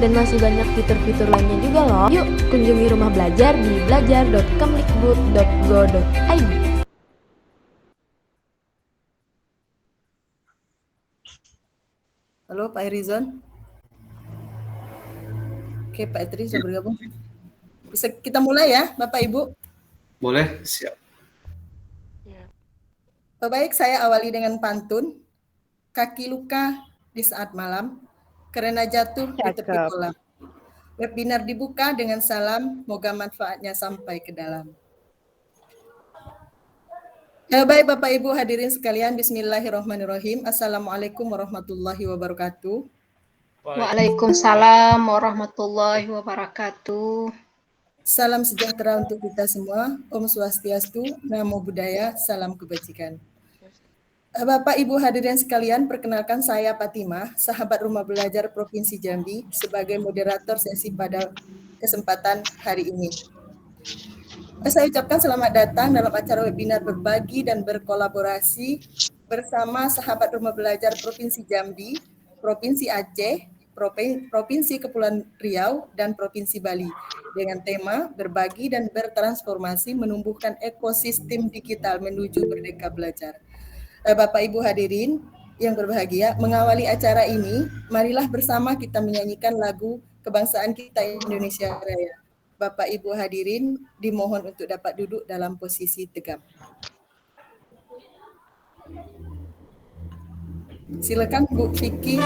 Dan masih banyak fitur-fitur lainnya juga loh. Yuk, kunjungi Rumah Belajar di belajar.kemdikbud.go.id. Halo Pak Erizon. Oke, Pak Etri sudah bergabung. Bisa kita mulai ya, Bapak Ibu? Boleh, siap. Baik, saya awali dengan pantun. Kaki luka di saat malam, karena jatuh di tepi kolam. Webinar dibuka dengan salam, moga manfaatnya sampai ke dalam. Baik Bapak Ibu hadirin sekalian, bismillahirrahmanirrahim. Assalamualaikum warahmatullahi wabarakatuh. Waalaikumsalam warahmatullahi wabarakatuh. Salam sejahtera untuk kita semua. Om Swastiastu, Namo Buddhaya, salam kebajikan. Bapak Ibu hadirin sekalian, perkenalkan saya Fatimah, sahabat Rumah Belajar Provinsi Jambi, sebagai moderator sesi pada kesempatan hari ini. Saya ucapkan selamat datang dalam acara webinar berbagi dan berkolaborasi bersama sahabat Rumah Belajar Provinsi Jambi, Provinsi Aceh, Provinsi Kepulauan Riau, dan Provinsi Bali dengan tema berbagi dan bertransformasi menumbuhkan ekosistem digital menuju merdeka belajar. Bapak Ibu hadirin yang berbahagia, mengawali acara ini, marilah bersama kita menyanyikan lagu kebangsaan kita Indonesia Raya. Bapak Ibu hadirin dimohon untuk dapat duduk dalam posisi tegap. Silakan Bu Vicky.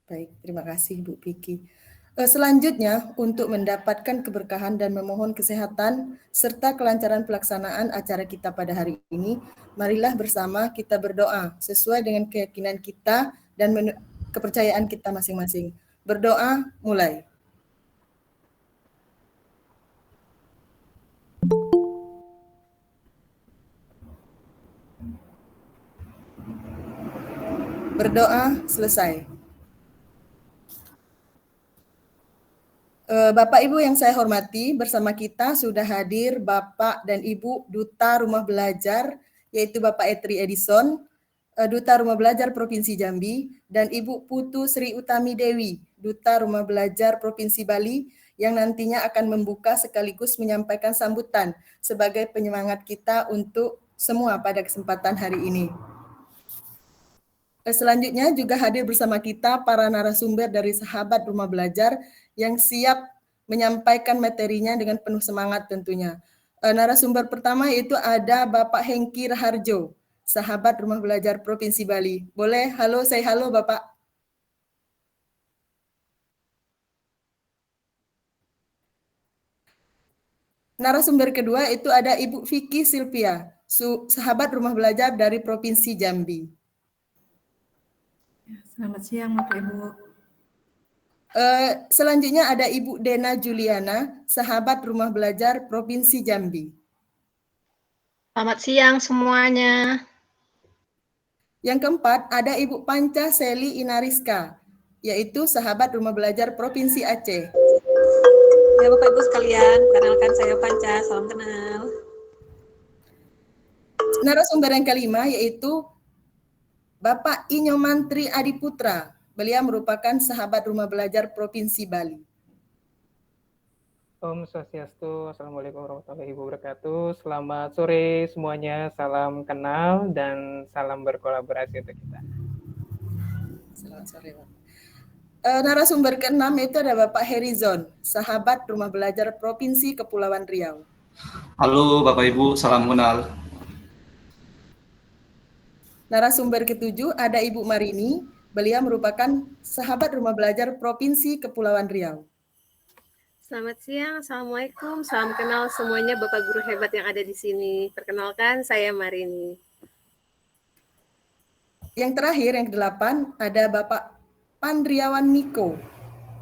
Baik, terima kasih Bu Vicky. Selanjutnya, untuk mendapatkan keberkahan dan memohon kesehatan serta kelancaran pelaksanaan acara kita pada hari ini, marilah bersama kita berdoa sesuai dengan keyakinan kita dan kepercayaan kita masing-masing. Berdoa, mulai. Berdoa, selesai. Bapak Ibu yang saya hormati, bersama kita sudah hadir Bapak dan Ibu Duta Rumah Belajar, yaitu Bapak Etri Edison, Duta Rumah Belajar Provinsi Jambi, dan Ibu Putu Sri Utami Dewi, Duta Rumah Belajar Provinsi Bali, yang nantinya akan membuka sekaligus menyampaikan sambutan sebagai penyemangat kita untuk semua pada kesempatan hari ini. Selanjutnya juga hadir bersama kita para narasumber dari sahabat Rumah Belajar yang siap menyampaikan materinya dengan penuh semangat tentunya. Narasumber pertama yaitu ada Bapak Hengki Raharjo, sahabat Rumah Belajar Provinsi Bali. Boleh halo, say halo Bapak. Narasumber kedua itu ada Ibu Vicky Silvia, sahabat Rumah Belajar dari Provinsi Jambi. Selamat siang Bapak Ibu. Selanjutnya ada Ibu Dena Juliana, sahabat rumah belajar Provinsi Jambi. Selamat siang semuanya. Yang keempat ada Ibu Panca Seli Inariska, yaitu sahabat rumah belajar Provinsi Aceh. Ya Bapak Ibu sekalian, perkenalkan saya Panca, salam kenal. Narasumber yang kelima yaitu Bapak Inyoman Tri Adiputra. Beliau merupakan sahabat rumah belajar Provinsi Bali. Om Swastiastu, Assalamualaikum warahmatullahi wabarakatuh. Selamat sore semuanya, salam kenal dan salam berkolaborasi untuk kita. Selamat sore, Pak. Narasumber keenam itu ada Bapak Herizon, sahabat rumah belajar Provinsi Kepulauan Riau. Halo Bapak Ibu, salam kenal. Narasumber ketujuh ada Ibu Marini, beliau merupakan sahabat rumah belajar Provinsi Kepulauan Riau. Selamat siang, Assalamualaikum, salam kenal semuanya Bapak Guru hebat yang ada di sini. Perkenalkan, saya Marini. Yang terakhir, yang kedelapan, ada Bapak Pandriawan Miko.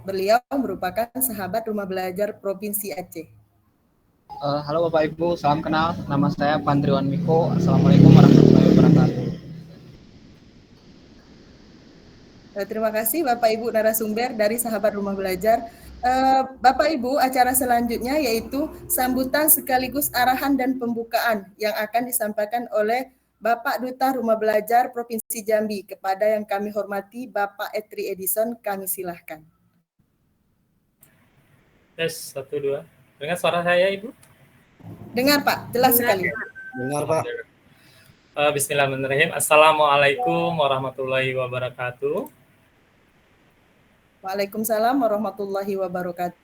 Beliau merupakan sahabat rumah belajar Provinsi Aceh. Halo Bapak Ibu, salam kenal. Nama saya Pandriawan Miko. Assalamualaikum warahmatullahi wabarakatuh. Terima kasih Bapak Ibu narasumber dari sahabat rumah belajar. Bapak Ibu, acara selanjutnya yaitu sambutan sekaligus arahan dan pembukaan yang akan disampaikan oleh Bapak Duta Rumah Belajar Provinsi Jambi. Kepada yang kami hormati Bapak Etri Edison, kami silahkan. Tes, 1, 2. Dengar suara saya, Ibu? Dengar Pak, jelas sekali. Dengar Pak. Bismillahirrahmanirrahim. Assalamualaikum warahmatullahi wabarakatuh. Waalaikumsalam warahmatullahi wabarakatuh.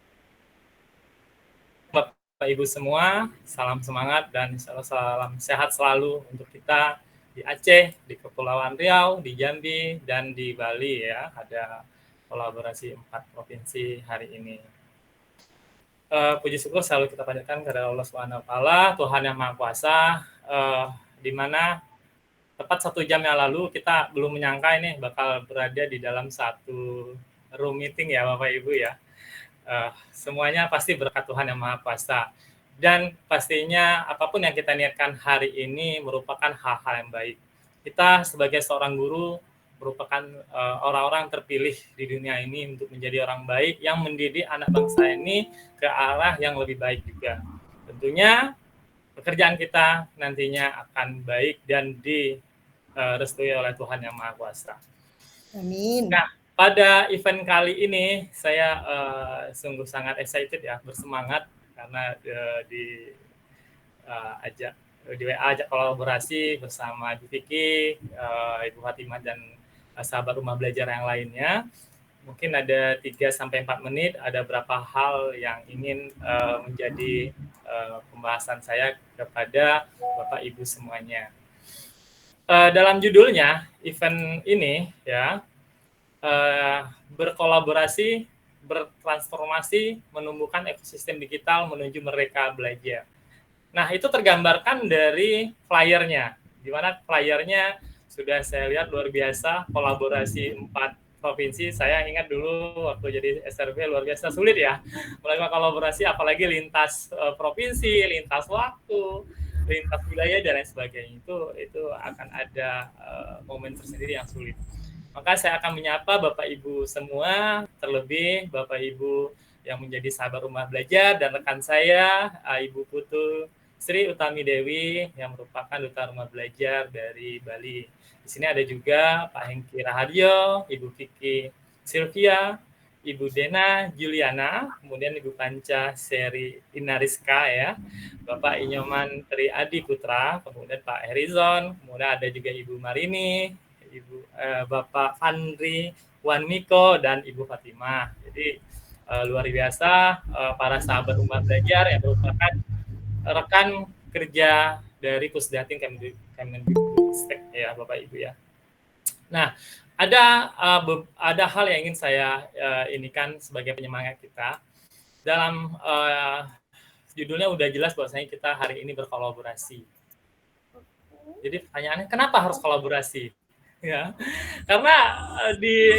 Bapak Ibu semua, salam semangat dan salam sehat selalu untuk kita di Aceh, di Kepulauan Riau, di Jambi, dan di Bali ya. Ada kolaborasi 4 provinsi hari ini. Puji syukur selalu kita panjatkan kepada Allah Subhanahu wa taala, Tuhan yang Maha Kuasa, di mana tepat 1 jam yang lalu kita belum menyangka ini bakal berada di dalam satu room meeting ya Bapak Ibu ya. Semuanya pasti berkat Tuhan yang Maha Kuasa. Dan pastinya apapun yang kita niatkan hari ini merupakan hal-hal yang baik. Kita sebagai seorang guru merupakan orang-orang terpilih di dunia ini untuk menjadi orang baik yang mendidik anak bangsa ini ke arah yang lebih baik juga. Tentunya pekerjaan kita nantinya akan baik dan direstui oleh Tuhan yang Maha Kuasa. Amin. Nah, pada event kali ini saya sungguh sangat excited ya, bersemangat karena di WA ajak kolaborasi bersama Ibu Vicky, Ibu Fatimah dan sahabat rumah belajar yang lainnya. Mungkin ada 3-4 menit, ada beberapa hal yang ingin menjadi pembahasan saya kepada Bapak Ibu semuanya. Dalam judulnya event ini ya, berkolaborasi, bertransformasi, menumbuhkan ekosistem digital menuju merdeka belajar. Nah, itu tergambarkan dari flyernya, di mana flyernya sudah saya lihat luar biasa, kolaborasi 4 provinsi. Saya ingat dulu waktu jadi SRB luar biasa sulit ya, melakukan kolaborasi, apalagi lintas provinsi, lintas waktu, lintas wilayah dan lain sebagainya. Itu akan ada momen tersendiri yang sulit. Maka saya akan menyapa Bapak Ibu semua, terlebih Bapak Ibu yang menjadi sahabat rumah belajar dan rekan saya, Ibu Putu Sri Utami Dewi yang merupakan Duta Rumah Belajar dari Bali. Di sini ada juga Pak Hengki Raharjo, Ibu Vicky Sylvia, Ibu Dena Juliana, kemudian Ibu Panca Seri Inariska ya, Bapak Inyoman Tri Adiputra, kemudian Pak Herizon, kemudian ada juga Ibu Marini, Bapak Andri Wanmiko dan Ibu Fatimah. Jadi luar biasa para sahabat rumah belajar yang merupakan rekan kerja dari Pusdatin Kemendikbud ya Bapak Ibu ya. Nah, ada hal yang ingin saya inikan sebagai penyemangat kita. Dalam judulnya udah jelas bahwasanya kita hari ini berkolaborasi. Jadi pertanyaannya kenapa harus kolaborasi? Ya, karena di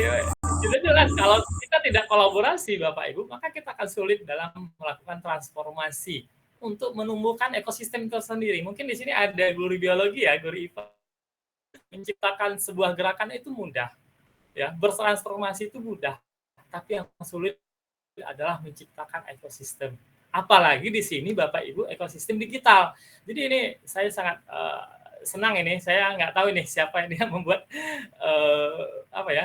jelas kalau kita kita tidak kolaborasi Bapak Ibu, maka kita akan sulit dalam melakukan transformasi untuk menumbuhkan ekosistem tersendiri. Mungkin di sini ada guru biologi ya, guru IPA. Menciptakan sebuah gerakan itu mudah. Ya, bertransformasi itu mudah. Tapi yang sulit adalah menciptakan ekosistem. Apalagi di sini Bapak Ibu ekosistem digital. Jadi ini saya sangat senang ini. Saya nggak tahu ini siapa yang membuat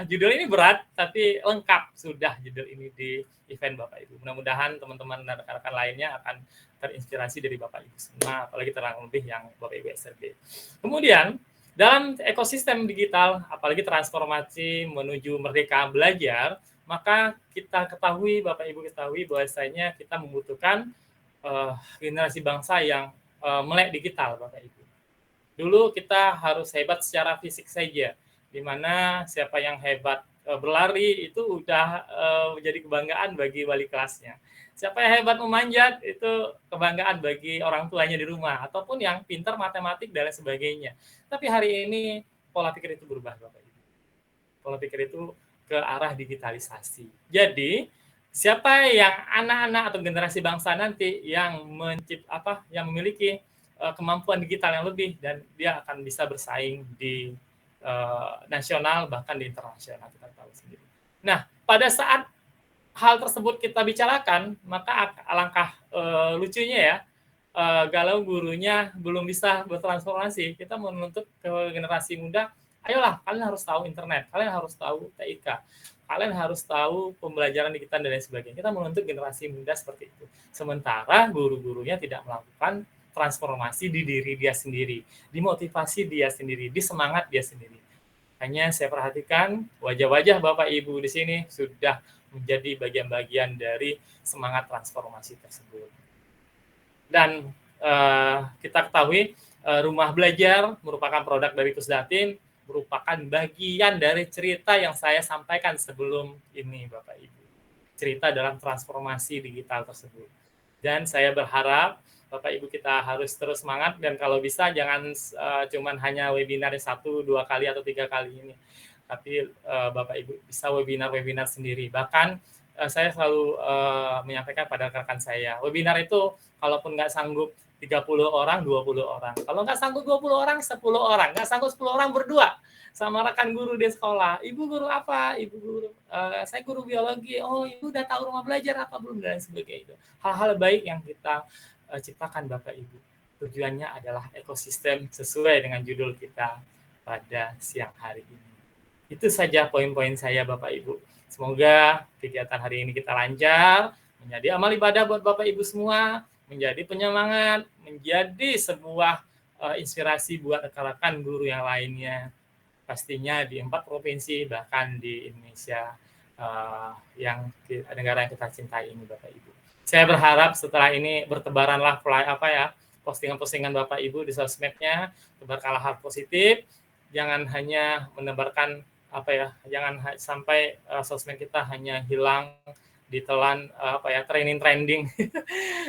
judul ini berat tapi lengkap sudah judul ini di event Bapak Ibu. Mudah-mudahan teman-teman dan rekan-rekan lainnya akan terinspirasi dari Bapak Ibu semua, apalagi terang lebih yang Bapak Ibu SRB. Kemudian dalam ekosistem digital, apalagi transformasi menuju merdeka belajar, maka kita ketahui, Bapak Ibu ketahui bahwasanya kita membutuhkan generasi bangsa yang melek digital, Bapak Ibu. Dulu kita harus hebat secara fisik saja, di mana siapa yang hebat berlari itu udah menjadi kebanggaan bagi wali kelasnya. Siapa yang hebat memanjat itu kebanggaan bagi orang tuanya di rumah, ataupun yang pintar matematik dan lain sebagainya. Tapi hari ini pola pikir itu berubah, Bapak Ibu. Pola pikir itu ke arah digitalisasi. Jadi siapa yang anak-anak atau generasi bangsa nanti yang memiliki kemampuan digital yang lebih, dan dia akan bisa bersaing di nasional bahkan di internasional, kita tahu sendiri. Nah, pada saat hal tersebut kita bicarakan, maka alangkah lucunya ya, kalau gurunya belum bisa bertransformasi, kita menuntut ke generasi muda, ayolah kalian harus tahu internet, kalian harus tahu TIK, kalian harus tahu pembelajaran digital dan lain sebagainya. Kita menuntut generasi muda seperti itu. Sementara guru-gurunya tidak melakukan transformasi di diri dia sendiri, dimotivasi dia sendiri, di semangat dia sendiri. Hanya saya perhatikan wajah-wajah Bapak Ibu di sini sudah menjadi bagian-bagian dari semangat transformasi tersebut. Dan kita ketahui rumah belajar merupakan produk dari Pusdatin, merupakan bagian dari cerita yang saya sampaikan sebelum ini, Bapak Ibu. Cerita dalam transformasi digital tersebut. Dan saya berharap Bapak Ibu kita harus terus semangat, dan kalau bisa jangan cuman hanya webinar 1, 2 kali atau 3 kali ini. Tapi Bapak Ibu bisa webinar-webinar sendiri. Bahkan saya selalu menyampaikan pada rekan saya, webinar itu kalaupun nggak sanggup 30 orang, 20 orang. Kalau nggak sanggup 20 orang, 10 orang. Nggak sanggup 10 orang, berdua sama rekan guru di sekolah. Ibu guru apa? Ibu guru, saya guru biologi. Oh, ibu udah tahu rumah belajar apa belum? Dan sebagainya itu. Hal-hal baik yang kita ciptakan Bapak Ibu. Tujuannya adalah ekosistem sesuai dengan judul kita pada siang hari ini. Itu saja poin-poin saya Bapak Ibu. Semoga kegiatan hari ini kita lancar, menjadi amal ibadah buat Bapak Ibu semua, menjadi penyemangat, menjadi sebuah inspirasi buat rekan-rekan guru yang lainnya. Pastinya di 4 provinsi, bahkan di Indonesia, yang negara yang kita cintai ini Bapak Ibu. Saya berharap setelah ini bertebaranlah postingan-postingan Bapak Ibu di sosmednya, tebarkanlah hal positif, jangan hanya menebarkan jangan sampai sosmed kita hanya hilang ditelan trending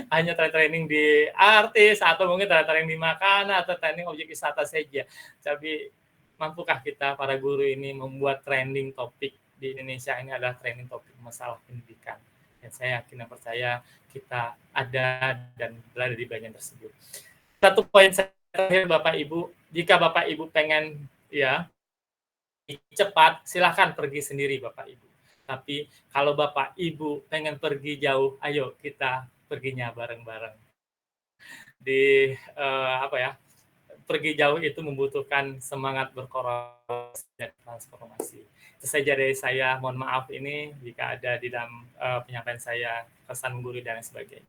hanya trending di artis atau mungkin trending di makanan atau trending objek wisata saja. Tapi mampukah kita para guru ini membuat trending topik di Indonesia ini adalah trending topik masalah pendidikan? Dan saya yakin dan percaya kita ada dan berada di bagian tersebut. Satu poin terakhir Bapak Ibu, jika Bapak Ibu pengen cepat, silahkan pergi sendiri Bapak Ibu. Tapi kalau Bapak Ibu pengen pergi jauh, ayo kita perginya bareng-bareng. Pergi jauh itu membutuhkan semangat berkolaborasi dan transformasi. Itu saja dari saya, mohon maaf ini jika ada di dalam penyampaian saya kesan menggurui dan sebagainya.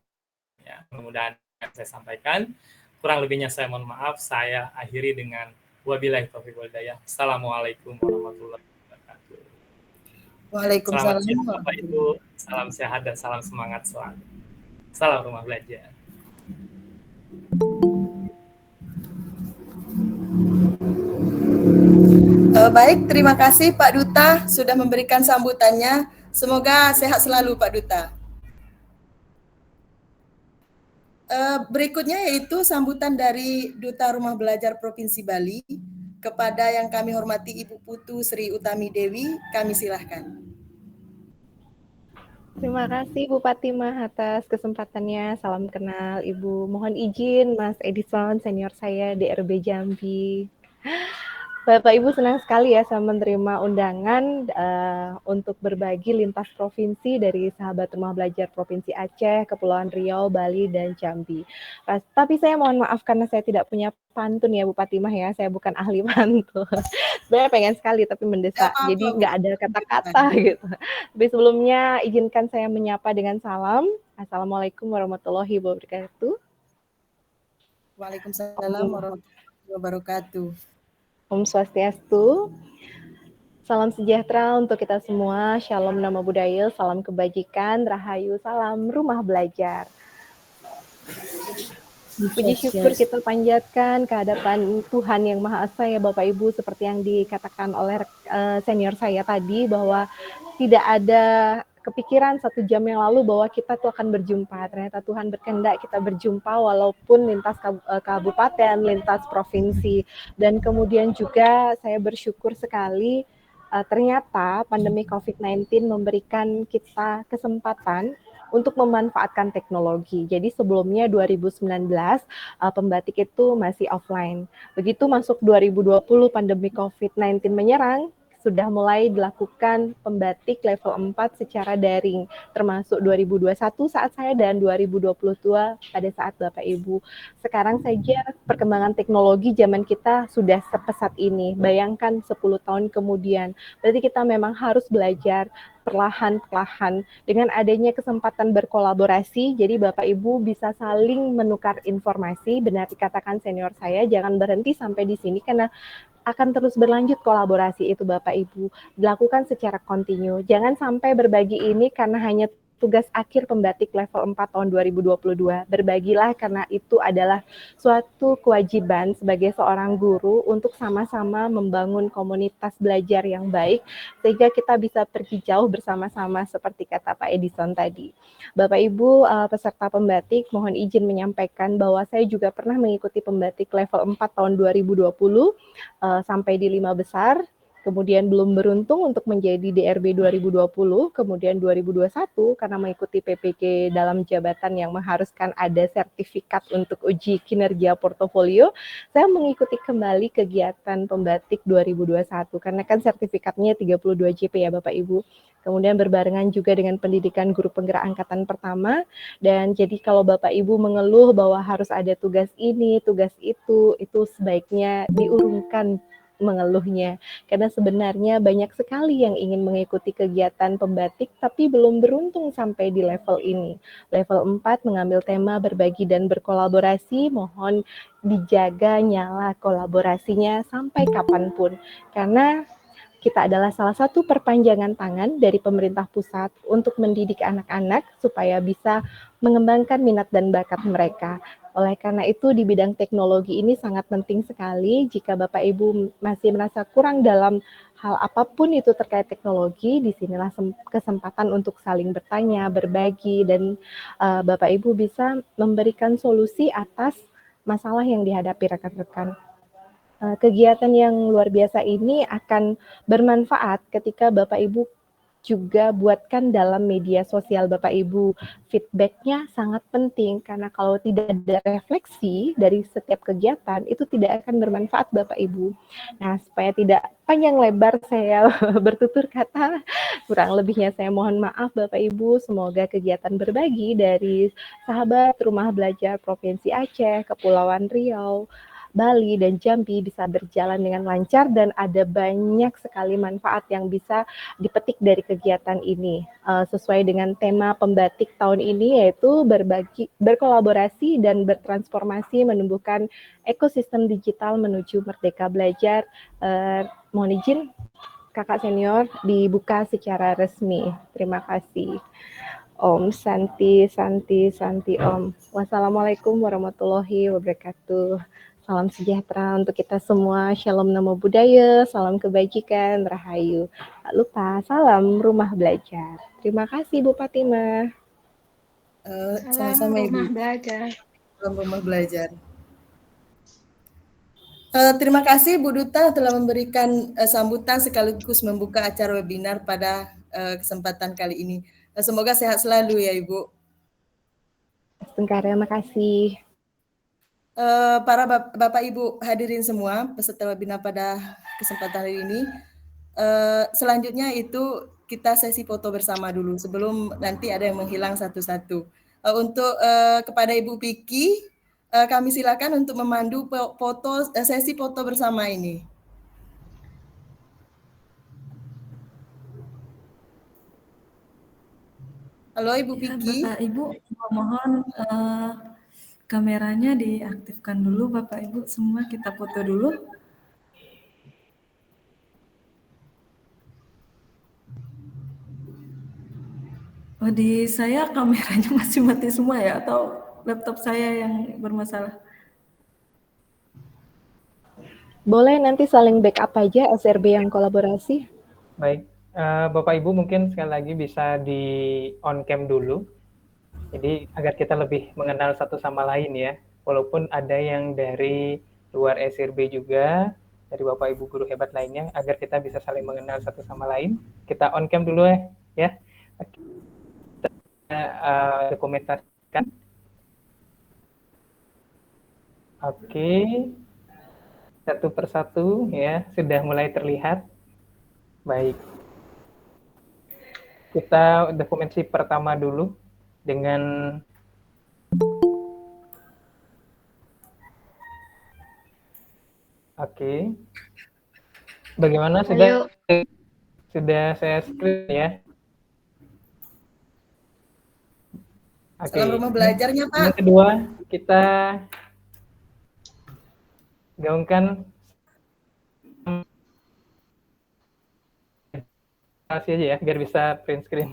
Ya, mudah-mudahan saya sampaikan. Kurang lebihnya saya mohon maaf, saya akhiri dengan wabillahi taufiq wal hidayah. Assalamualaikum warahmatullahi wabarakatuh. Waalaikumsalam. Selamat siang Bapak Ibu, salam sehat dan salam semangat selalu. Salam rumah belajar. Baik, terima kasih Pak Duta sudah memberikan sambutannya. Semoga sehat selalu Pak Duta. Berikutnya yaitu sambutan dari Duta Rumah Belajar Provinsi Bali kepada yang kami hormati Ibu Putu Sri Utami Dewi, kami silahkan. Terima kasih Bu Fatimah atas kesempatannya. Salam kenal Ibu. Mohon izin Mas Edison, senior saya DRB Jambi. Bapak Ibu senang sekali ya saya menerima undangan untuk berbagi lintas provinsi dari sahabat rumah belajar Provinsi Aceh, Kepulauan Riau, Bali, dan Jambi. Tapi saya mohon maaf karena saya tidak punya pantun ya Bu Fatimah ya, saya bukan ahli pantun. Sebenarnya pengen sekali tapi mendesak, jadi nggak ada kata-kata gitu. Tapi sebelumnya izinkan saya menyapa dengan salam. Assalamualaikum warahmatullahi wabarakatuh. Waalaikumsalam warahmatullahi wabarakatuh. Om Swastiastu. Salam sejahtera untuk kita semua. Shalom Namo Buddhaya, salam kebajikan, rahayu, salam rumah belajar. Puji syukur kita panjatkan kehadapan Tuhan Yang Maha Esa ya Bapak Ibu, seperti yang dikatakan oleh senior saya tadi bahwa tidak ada kepikiran 1 jam yang lalu bahwa kita tuh akan berjumpa. Ternyata Tuhan berkehendak kita berjumpa walaupun lintas kabupaten, lintas provinsi. Dan kemudian juga saya bersyukur sekali ternyata pandemi COVID-19 memberikan kita kesempatan untuk memanfaatkan teknologi. Jadi sebelumnya 2019 pembatik itu masih offline. Begitu masuk 2020 pandemi COVID-19 menyerang, sudah mulai dilakukan pembatik level 4 secara daring, termasuk 2021 saat saya dan 2022 pada saat Bapak Ibu. Sekarang saja perkembangan teknologi zaman kita sudah sepesat ini. Bayangkan 10 tahun kemudian. Berarti kita memang harus belajar perlahan-lahan dengan adanya kesempatan berkolaborasi. Jadi Bapak Ibu bisa saling menukar informasi. Benar dikatakan senior saya, jangan berhenti sampai di sini karena akan terus berlanjut kolaborasi itu Bapak Ibu, dilakukan secara kontinu. Jangan sampai berbagi ini karena hanya tugas akhir pembatik level 4 tahun 2022. Berbagilah karena itu adalah suatu kewajiban sebagai seorang guru untuk sama-sama membangun komunitas belajar yang baik sehingga kita bisa pergi jauh bersama-sama seperti kata Pak Edison tadi. Bapak Ibu peserta pembatik, mohon izin menyampaikan bahwa saya juga pernah mengikuti pembatik level 4 tahun 2020 sampai di 5 besar. Kemudian belum beruntung untuk menjadi DRB 2020, kemudian 2021 karena mengikuti PPK dalam jabatan yang mengharuskan ada sertifikat untuk uji kinerja portofolio, saya mengikuti kembali kegiatan pembatik 2021 karena kan sertifikatnya 32 JP ya Bapak Ibu. Kemudian berbarengan juga dengan pendidikan guru penggerak angkatan pertama, dan jadi kalau Bapak Ibu mengeluh bahwa harus ada tugas ini, tugas itu sebaiknya diurungkan mengeluhnya, karena sebenarnya banyak sekali yang ingin mengikuti kegiatan pembatik tapi belum beruntung sampai di level ini. Level 4 mengambil tema berbagi dan berkolaborasi, mohon dijaga nyala kolaborasinya sampai kapanpun, karena kita adalah salah satu perpanjangan tangan dari pemerintah pusat untuk mendidik anak-anak supaya bisa mengembangkan minat dan bakat mereka. Oleh karena itu di bidang teknologi ini sangat penting sekali. Jika Bapak Ibu masih merasa kurang dalam hal apapun itu terkait teknologi, disinilah kesempatan untuk saling bertanya, berbagi, dan Bapak Ibu bisa memberikan solusi atas masalah yang dihadapi rekan-rekan. Kegiatan yang luar biasa ini akan bermanfaat ketika Bapak Ibu juga buatkan dalam media sosial Bapak Ibu. Feedbacknya sangat penting karena kalau tidak ada refleksi dari setiap kegiatan itu tidak akan bermanfaat Bapak Ibu. Nah, supaya tidak panjang lebar saya bertutur kata, kurang lebihnya saya mohon maaf Bapak Ibu. Semoga kegiatan berbagi dari sahabat rumah belajar Provinsi Aceh, Kepulauan Riau, Bali, dan Jambi bisa berjalan dengan lancar dan ada banyak sekali manfaat yang bisa dipetik dari kegiatan ini. Sesuai dengan tema pembatik tahun ini yaitu berbagi, berkolaborasi dan bertransformasi menumbuhkan ekosistem digital menuju merdeka belajar. Mohon izin Kakak senior dibuka secara resmi. Terima kasih. Om Santi Om. Wassalamualaikum warahmatullahi wabarakatuh. Salam sejahtera untuk kita semua. Shalom Namo Buddhaya, salam kebajikan, rahayu. Tak lupa, salam rumah belajar. Terima kasih Bu Fatimah. Sama-sama Ibu. Rumah belajar. Salam rumah belajar. Terima kasih Bu Duta telah memberikan sambutan sekaligus membuka acara webinar pada kesempatan kali ini. Semoga sehat selalu ya Ibu. Terima kasih. Para Bapak Ibu hadirin semua peserta webinar pada kesempatan hari ini, selanjutnya itu kita sesi foto bersama dulu sebelum nanti ada yang menghilang satu-satu. Untuk kepada Ibu Piki, kami silakan untuk memandu sesi foto bersama ini. Halo Ibu Piki. Bapak Ibu, mohon kameranya diaktifkan dulu Bapak Ibu semua, kita foto dulu. Oh, di saya kameranya masih mati semua ya, atau laptop saya yang bermasalah? Boleh nanti saling backup aja SRB yang kolaborasi. Baik, Bapak Ibu mungkin sekali lagi bisa di on cam dulu. Jadi agar kita lebih mengenal satu sama lain ya. Walaupun ada yang dari luar SRB juga, dari Bapak Ibu guru hebat lainnya, agar kita bisa saling mengenal satu sama lain. Kita on cam dulu ya. Kita dokumentasikan. Oke. Satu persatu ya, sudah mulai terlihat. Baik. Kita dokumentasi pertama dulu dengan Oke. Bagaimana sudah saya screen ya? Oke. Salam rumah belajarnya, Pak. Yang kedua, kita gaungkan aja ya, biar bisa print screen.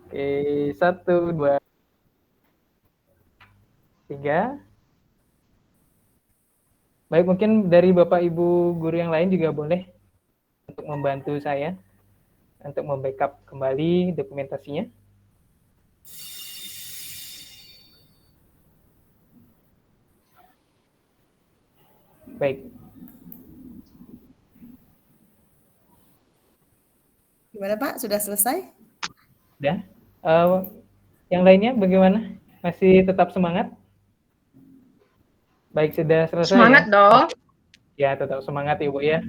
Oke, 1, 2, 3. Baik, mungkin dari Bapak Ibu guru yang lain juga boleh untuk membantu saya untuk membackup kembali dokumentasinya. Baik. Gimana Pak? Sudah selesai? Sudah. Yang lainnya bagaimana? Masih tetap semangat? Baik, sudah selesai. Semangat ya? dong. Ya, tetap semangat Ibu ya.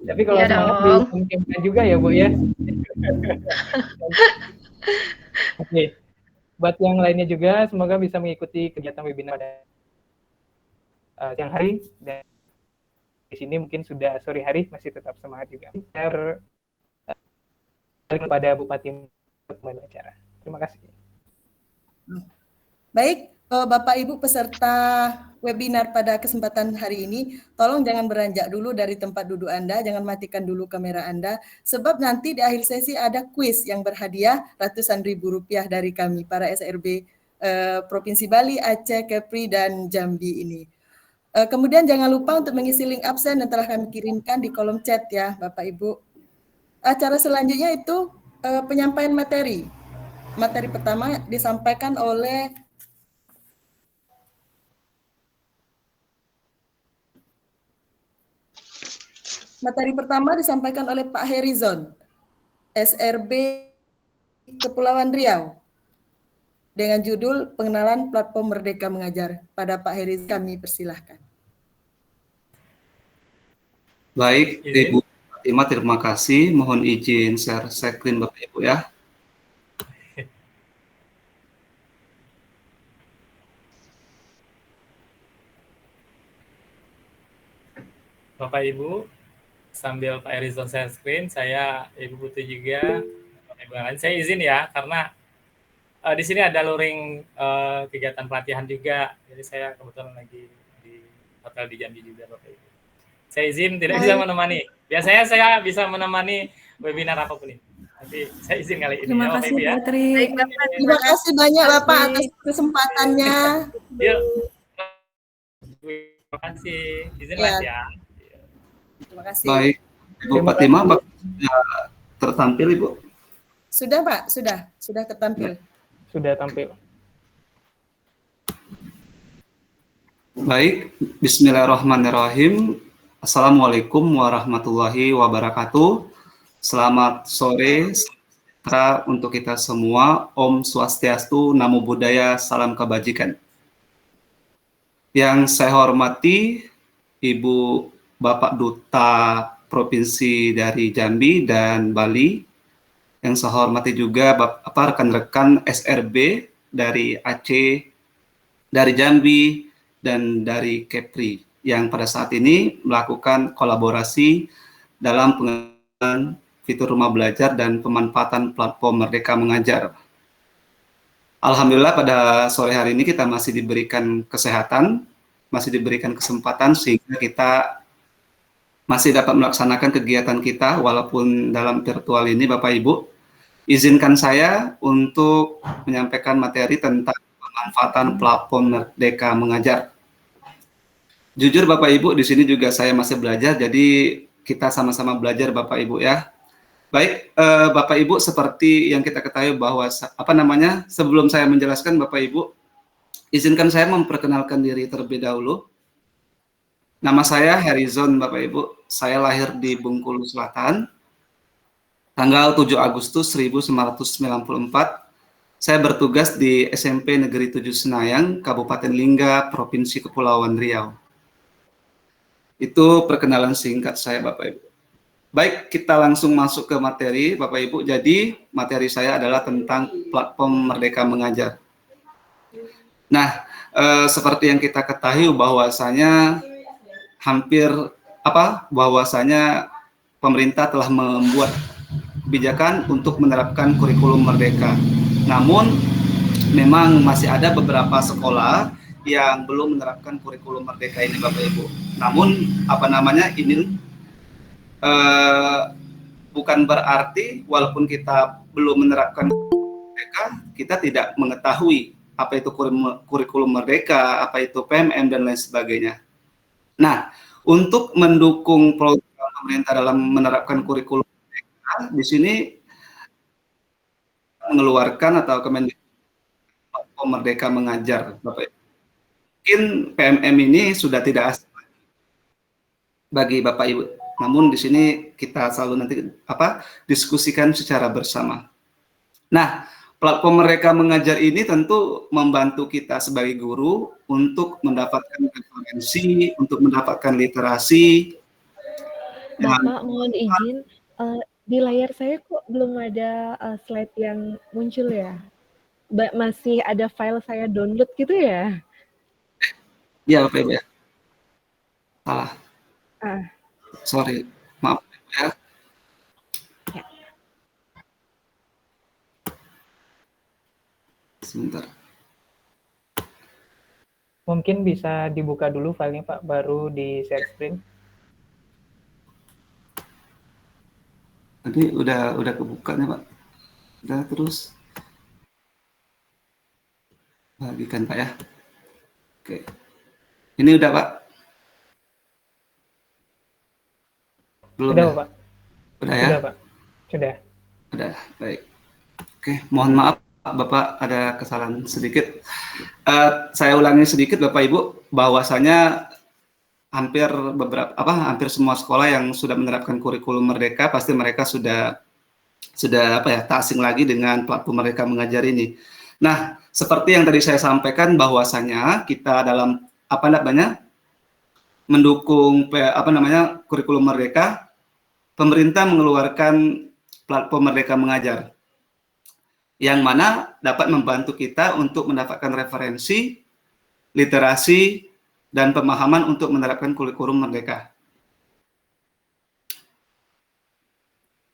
Tapi kalau Iya semangat dong. dimungkinkan juga ya Bu ya. Oke. Buat yang lainnya juga semoga bisa mengikuti kegiatan webinar pada siang hari, dan di sini mungkin sudah sore hari masih tetap semangat juga. Kepada Bupati untuk acara. Terima kasih. Baik, Bapak Ibu peserta webinar pada kesempatan hari ini, tolong jangan beranjak dulu dari tempat duduk Anda, jangan matikan dulu kamera Anda, sebab nanti di akhir sesi ada kuis yang berhadiah ratusan ribu rupiah dari kami, para SRB Provinsi Bali, Aceh, Kepri, dan Jambi ini. Kemudian jangan lupa untuk mengisi link absen yang telah kami kirimkan di kolom chat ya, Bapak Ibu. Acara selanjutnya itu penyampaian materi. Materi pertama disampaikan oleh Pak Herizon, SRB Kepulauan Riau, dengan judul Pengenalan Platform Merdeka Mengajar. Pada Pak Herizon kami persilahkan. Baik, Ibu Fatima, terima kasih. Mohon izin share screen Bapak Ibu ya. Bapak Ibu, sambil Pak Erizon share screen, saya Ibu Putri juga, saya izin ya, karena di sini ada luring kegiatan pelatihan juga, jadi saya kebetulan lagi di hotel di Jambi juga, Bapak Ibu. Saya izin tidak bisa menemani. Biasanya saya bisa menemani webinar apapun ini. Tapi saya izin kali ini. Terima kasih ya. Putri. Terima kasih banyak Bapak atas kesempatannya. Yuk. Terima kasih. Izin ya. Terima kasih. Baik, Ibu Fatima, sudah tertampil Ibu? Sudah Pak, sudah tertampil. Sudah tampil. Baik, Bismillahirrahmanirrahim. Assalamualaikum warahmatullahi wabarakatuh. Selamat sore, sejahtera untuk kita semua. Om Swastiastu, Namo Buddhaya, salam kebajikan. Yang saya hormati Ibu Bapak Duta Provinsi dari Jambi dan Bali. Yang saya hormati juga rekan-rekan SRB dari Aceh, dari Jambi, dan dari Kepri yang pada saat ini melakukan kolaborasi dalam pengembangan fitur rumah belajar dan pemanfaatan platform Merdeka Mengajar. Alhamdulillah pada sore hari ini kita masih diberikan kesehatan, masih diberikan kesempatan sehingga kita masih dapat melaksanakan kegiatan kita walaupun dalam virtual ini. Bapak Ibu, izinkan saya untuk menyampaikan materi tentang pemanfaatan platform Merdeka Mengajar. Jujur Bapak Ibu, di sini juga saya masih belajar, jadi kita sama-sama belajar Bapak Ibu ya. Baik, Bapak Ibu, seperti yang kita ketahui bahwa sebelum saya menjelaskan Bapak Ibu, izinkan saya memperkenalkan diri terlebih dahulu. Nama saya Harrison Bapak Ibu. Saya lahir di Bengkulu Selatan, tanggal 7 Agustus 1994. Saya bertugas di SMP Negeri 7 Senayang, Kabupaten Lingga, Provinsi Kepulauan Riau. Itu perkenalan singkat saya Bapak Ibu. Baik, kita langsung masuk ke materi Bapak Ibu. Jadi, materi saya adalah tentang platform Merdeka Mengajar. Nah, seperti yang kita ketahui bahwasanya bahwasanya pemerintah telah membuat kebijakan untuk menerapkan kurikulum Merdeka. Namun, memang masih ada beberapa sekolah yang belum menerapkan kurikulum Merdeka ini Bapak Ibu. Namun, ini bukan berarti walaupun kita belum menerapkan Merdeka, kita tidak mengetahui apa itu kurikulum Merdeka, apa itu PMM, dan lain sebagainya. Nah, untuk mendukung program pemerintah dalam menerapkan kurikulum Merdeka, di sini mengeluarkan atau Kemendikbud Merdeka Mengajar, Bapak Ibu. Mungkin PMM ini sudah tidak asing bagi Bapak Ibu. Namun di sini kita selalu nanti diskusikan secara bersama. Nah, platform Merdeka Mengajar ini tentu membantu kita sebagai guru untuk mendapatkan referensi, untuk mendapatkan literasi. Bapak, mohon izin, di layar saya kok belum ada slide yang muncul ya? Masih ada file saya download gitu ya? Iya, Bapak Ibu ya. Salah. Sorry, maaf ya. Sebentar. Mungkin bisa dibuka dulu filenya Pak, baru di share screen. Tadi udah kebuka nih Pak. Udah terus. Bagikan Pak ya. Oke. Ini udah Pak. Belum sudah ya? Pak. Sudah ya? Sudah Pak. Sudah. Sudah, baik. Oke, mohon maaf Bapak ada kesalahan sedikit. Saya ulangi sedikit Bapak Ibu, bahwasanya hampir semua sekolah yang sudah menerapkan kurikulum Merdeka pasti mereka sudah tak asing lagi dengan platform Merdeka Mengajar ini. Nah, seperti yang tadi saya sampaikan bahwasanya kita dalam mendukung kurikulum Merdeka, pemerintah mengeluarkan platform Merdeka Mengajar, yang mana dapat membantu kita untuk mendapatkan referensi, literasi, dan pemahaman untuk menerapkan kurikulum Merdeka.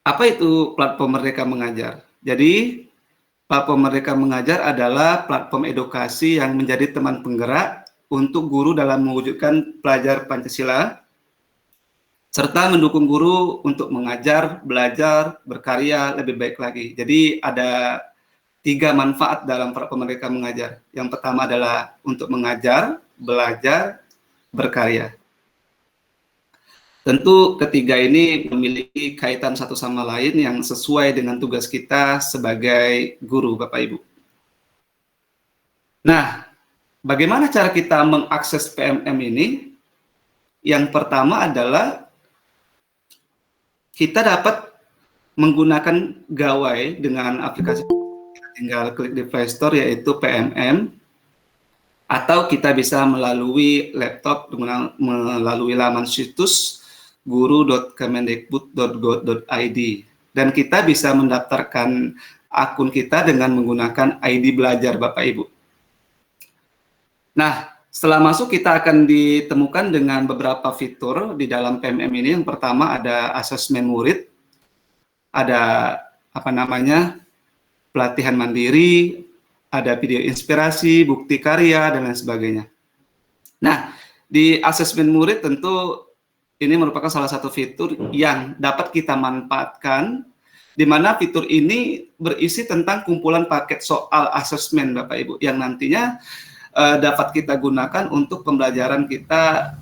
Apa itu platform Merdeka Mengajar? Jadi, platform Merdeka Mengajar adalah platform edukasi yang menjadi teman penggerak untuk guru dalam mewujudkan pelajar Pancasila, serta mendukung guru untuk mengajar, belajar, berkarya lebih baik lagi. Jadi ada 3 manfaat dalam platform Merdeka Mengajar. Yang pertama adalah untuk mengajar, belajar, berkarya. Tentu ketiga ini memiliki kaitan satu sama lain yang sesuai dengan tugas kita sebagai guru, Bapak Ibu. Nah, bagaimana cara kita mengakses PMM ini? Yang pertama adalah kita dapat menggunakan gawai dengan aplikasi, tinggal klik di Play Store yaitu PMM, atau kita bisa melalui laptop melalui laman situs guru.kemendikbud.go.id, dan kita bisa mendaftarkan akun kita dengan menggunakan ID belajar Bapak Ibu. Nah, setelah masuk kita akan ditemukan dengan beberapa fitur di dalam PMM ini. Yang pertama ada asesmen murid, ada pelatihan mandiri, ada video inspirasi, bukti karya, dan lain sebagainya. Nah, di asesmen murid tentu ini merupakan salah satu fitur yang dapat kita manfaatkan, di mana fitur ini berisi tentang kumpulan paket soal asesmen Bapak Ibu, yang nantinya dapat kita gunakan untuk pembelajaran kita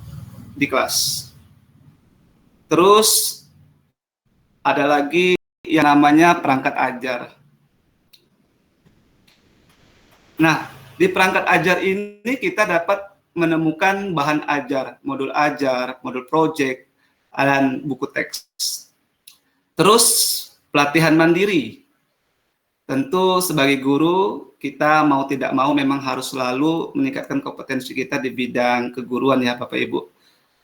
di kelas. Terus ada lagi yang namanya perangkat ajar. Nah, di perangkat ajar ini kita dapat menemukan bahan ajar, modul project, dan buku teks. Terus pelatihan mandiri. Tentu sebagai guru, kita mau tidak mau memang harus selalu meningkatkan kompetensi kita di bidang keguruan ya Bapak Ibu.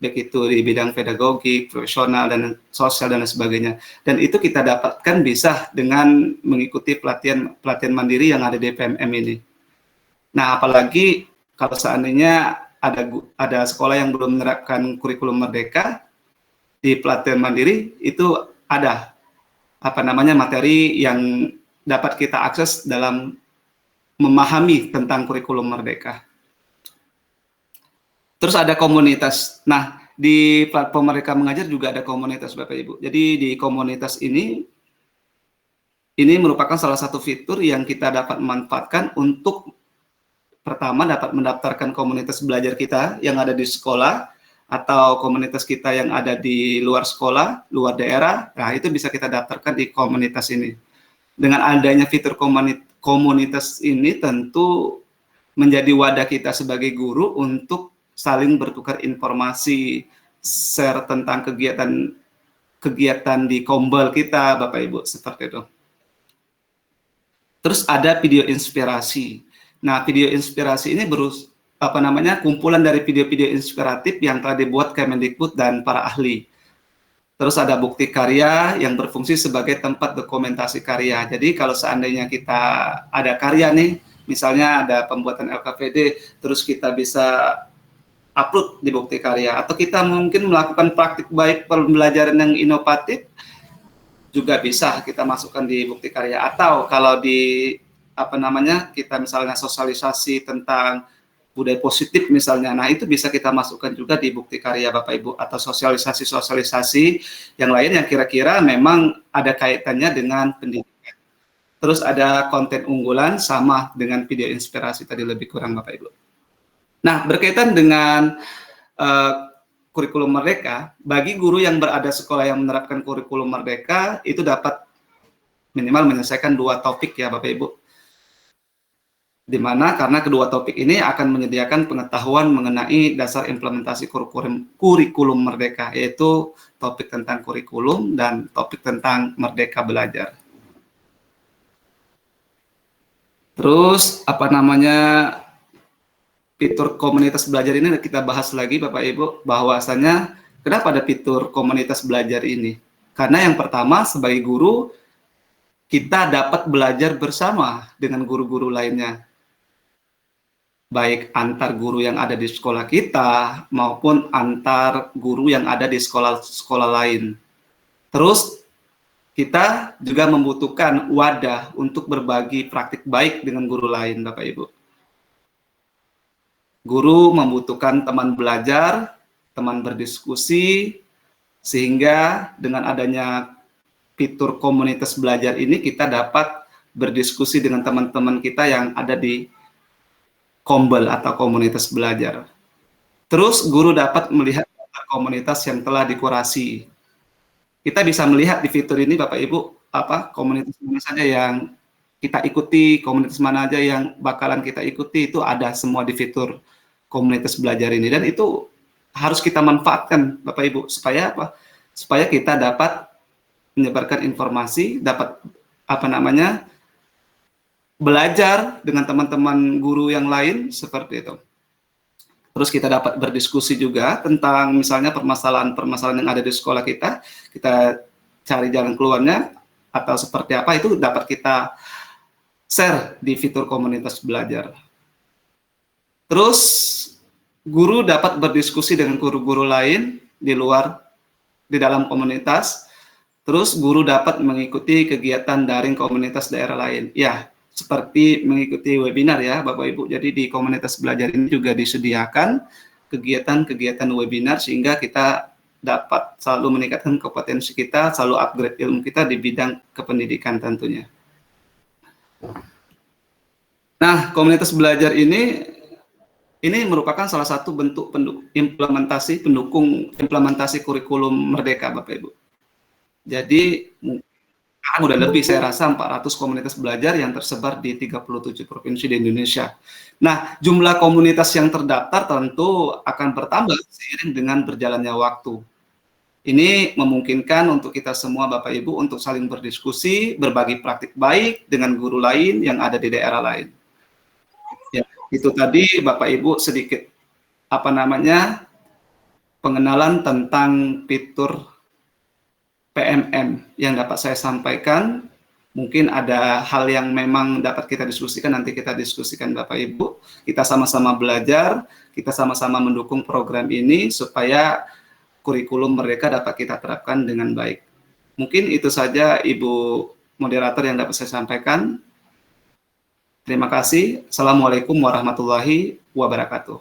Baik itu di bidang pedagogik, profesional, dan sosial, dan sebagainya. Dan itu kita dapatkan bisa dengan mengikuti pelatihan mandiri yang ada di PMM ini. Nah, apalagi kalau seandainya ada sekolah yang belum menerapkan kurikulum merdeka, di pelatihan mandiri itu ada materi yang dapat kita akses dalam memahami tentang kurikulum merdeka. Terus ada komunitas. Nah, di platform Merdeka Mengajar juga ada komunitas Bapak Ibu. Jadi di komunitas ini merupakan salah satu fitur yang kita dapat manfaatkan untuk pertama dapat mendaftarkan komunitas belajar kita yang ada di sekolah, atau komunitas kita yang ada di luar sekolah, luar daerah. Nah, itu bisa kita daftarkan di komunitas ini. Dengan adanya fitur komunitas ini tentu menjadi wadah kita sebagai guru untuk saling bertukar informasi, share tentang kegiatan di Kombel kita, Bapak Ibu, seperti itu. Terus ada video inspirasi. Nah, video inspirasi ini kumpulan dari video-video inspiratif yang telah dibuat Kemendikbud dan para ahli. Terus ada bukti karya yang berfungsi sebagai tempat dokumentasi karya. Jadi kalau seandainya kita ada karya nih, misalnya ada pembuatan LKPD, terus kita bisa upload di bukti karya, atau kita mungkin melakukan praktik baik pembelajaran yang inovatif, juga bisa kita masukkan di bukti karya. Atau kalau di kita misalnya sosialisasi tentang budaya positif misalnya, nah itu bisa kita masukkan juga di bukti karya Bapak Ibu, atau sosialisasi yang lain yang kira-kira memang ada kaitannya dengan pendidikan. Terus ada konten unggulan sama dengan video inspirasi tadi lebih kurang Bapak Ibu. Nah, berkaitan dengan kurikulum merdeka, bagi guru yang berada sekolah yang menerapkan kurikulum merdeka, itu dapat minimal menyelesaikan 2 topik ya Bapak Ibu. Di mana karena kedua topik ini akan menyediakan pengetahuan mengenai dasar implementasi kurikulum merdeka, yaitu topik tentang kurikulum dan topik tentang merdeka belajar. Terus fitur komunitas belajar ini kita bahas lagi Bapak Ibu, bahwasanya kenapa ada fitur komunitas belajar ini? Karena yang pertama, sebagai guru kita dapat belajar bersama dengan guru-guru lainnya, baik antar guru yang ada di sekolah kita maupun antar guru yang ada di sekolah-sekolah lain. Terus kita juga membutuhkan wadah untuk berbagi praktik baik dengan guru lain Bapak Ibu. Guru membutuhkan teman belajar, teman berdiskusi, sehingga dengan adanya fitur komunitas belajar ini kita dapat berdiskusi dengan teman-teman kita yang ada di Kombel atau komunitas belajar. Terus guru dapat melihat komunitas yang telah dikurasi. Kita bisa melihat di fitur ini Bapak Ibu, komunitas mana saja yang kita ikuti, komunitas mana aja yang bakalan kita ikuti, itu ada semua di fitur komunitas belajar ini. Dan itu harus kita manfaatkan Bapak Ibu, supaya supaya kita dapat menyebarkan informasi, dapat belajar dengan teman-teman guru yang lain seperti itu. Terus kita dapat berdiskusi juga tentang misalnya permasalahan-permasalahan yang ada di sekolah kita cari jalan keluarnya atau seperti apa, itu dapat kita share di fitur komunitas belajar. Terus guru dapat berdiskusi dengan guru-guru lain di dalam komunitas. Terus guru dapat mengikuti kegiatan daring komunitas daerah lain. Ya, seperti mengikuti webinar ya Bapak Ibu. Jadi di komunitas belajar ini juga disediakan kegiatan-kegiatan webinar sehingga kita dapat selalu meningkatkan kompetensi kita, selalu upgrade ilmu kita di bidang kependidikan tentunya. Nah, komunitas belajar ini merupakan salah satu bentuk pendukung implementasi kurikulum Merdeka Bapak Ibu. Jadi udah lebih saya rasa 400 komunitas belajar yang tersebar di 37 provinsi di Indonesia. Nah, jumlah komunitas yang terdaftar tentu akan bertambah seiring dengan berjalannya waktu. Ini memungkinkan untuk kita semua Bapak Ibu untuk saling berdiskusi, berbagi praktik baik dengan guru lain yang ada di daerah lain. Ya, itu tadi Bapak Ibu sedikit pengenalan tentang fitur PMM yang dapat saya sampaikan. Mungkin ada hal yang memang dapat kita diskusikan, nanti kita diskusikan Bapak Ibu. Kita sama-sama belajar, kita sama-sama mendukung program ini supaya kurikulum Merdeka dapat kita terapkan dengan baik. Mungkin itu saja Ibu moderator yang dapat saya sampaikan. Terima kasih. Assalamualaikum warahmatullahi wabarakatuh.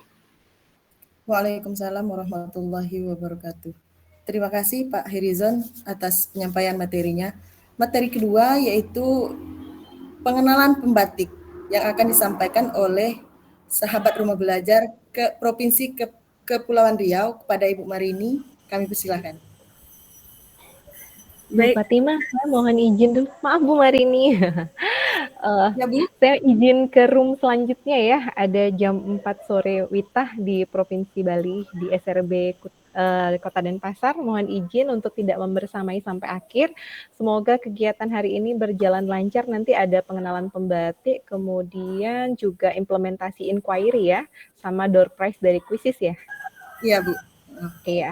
Waalaikumsalam warahmatullahi wabarakatuh. Terima kasih Pak Herizon atas penyampaian materinya. Materi kedua yaitu pengenalan pembatik yang akan disampaikan oleh sahabat Rumah Belajar ke Provinsi Kepulauan Riau kepada Ibu Marini. Kami persilahkan. Baik, Fatimah, saya mohon izin dulu. Maaf Bu Marini. Ya, Bu. Saya izin ke room selanjutnya ya. Ada jam 4 sore Witah di Provinsi Bali di SRB Kota Denpasar. Mohon izin untuk tidak membersamai sampai akhir. Semoga kegiatan hari ini berjalan lancar. Nanti ada pengenalan pembatik, kemudian juga implementasi inquiry ya, sama door prize dari Quizzes ya. Iya, Bu. Iya,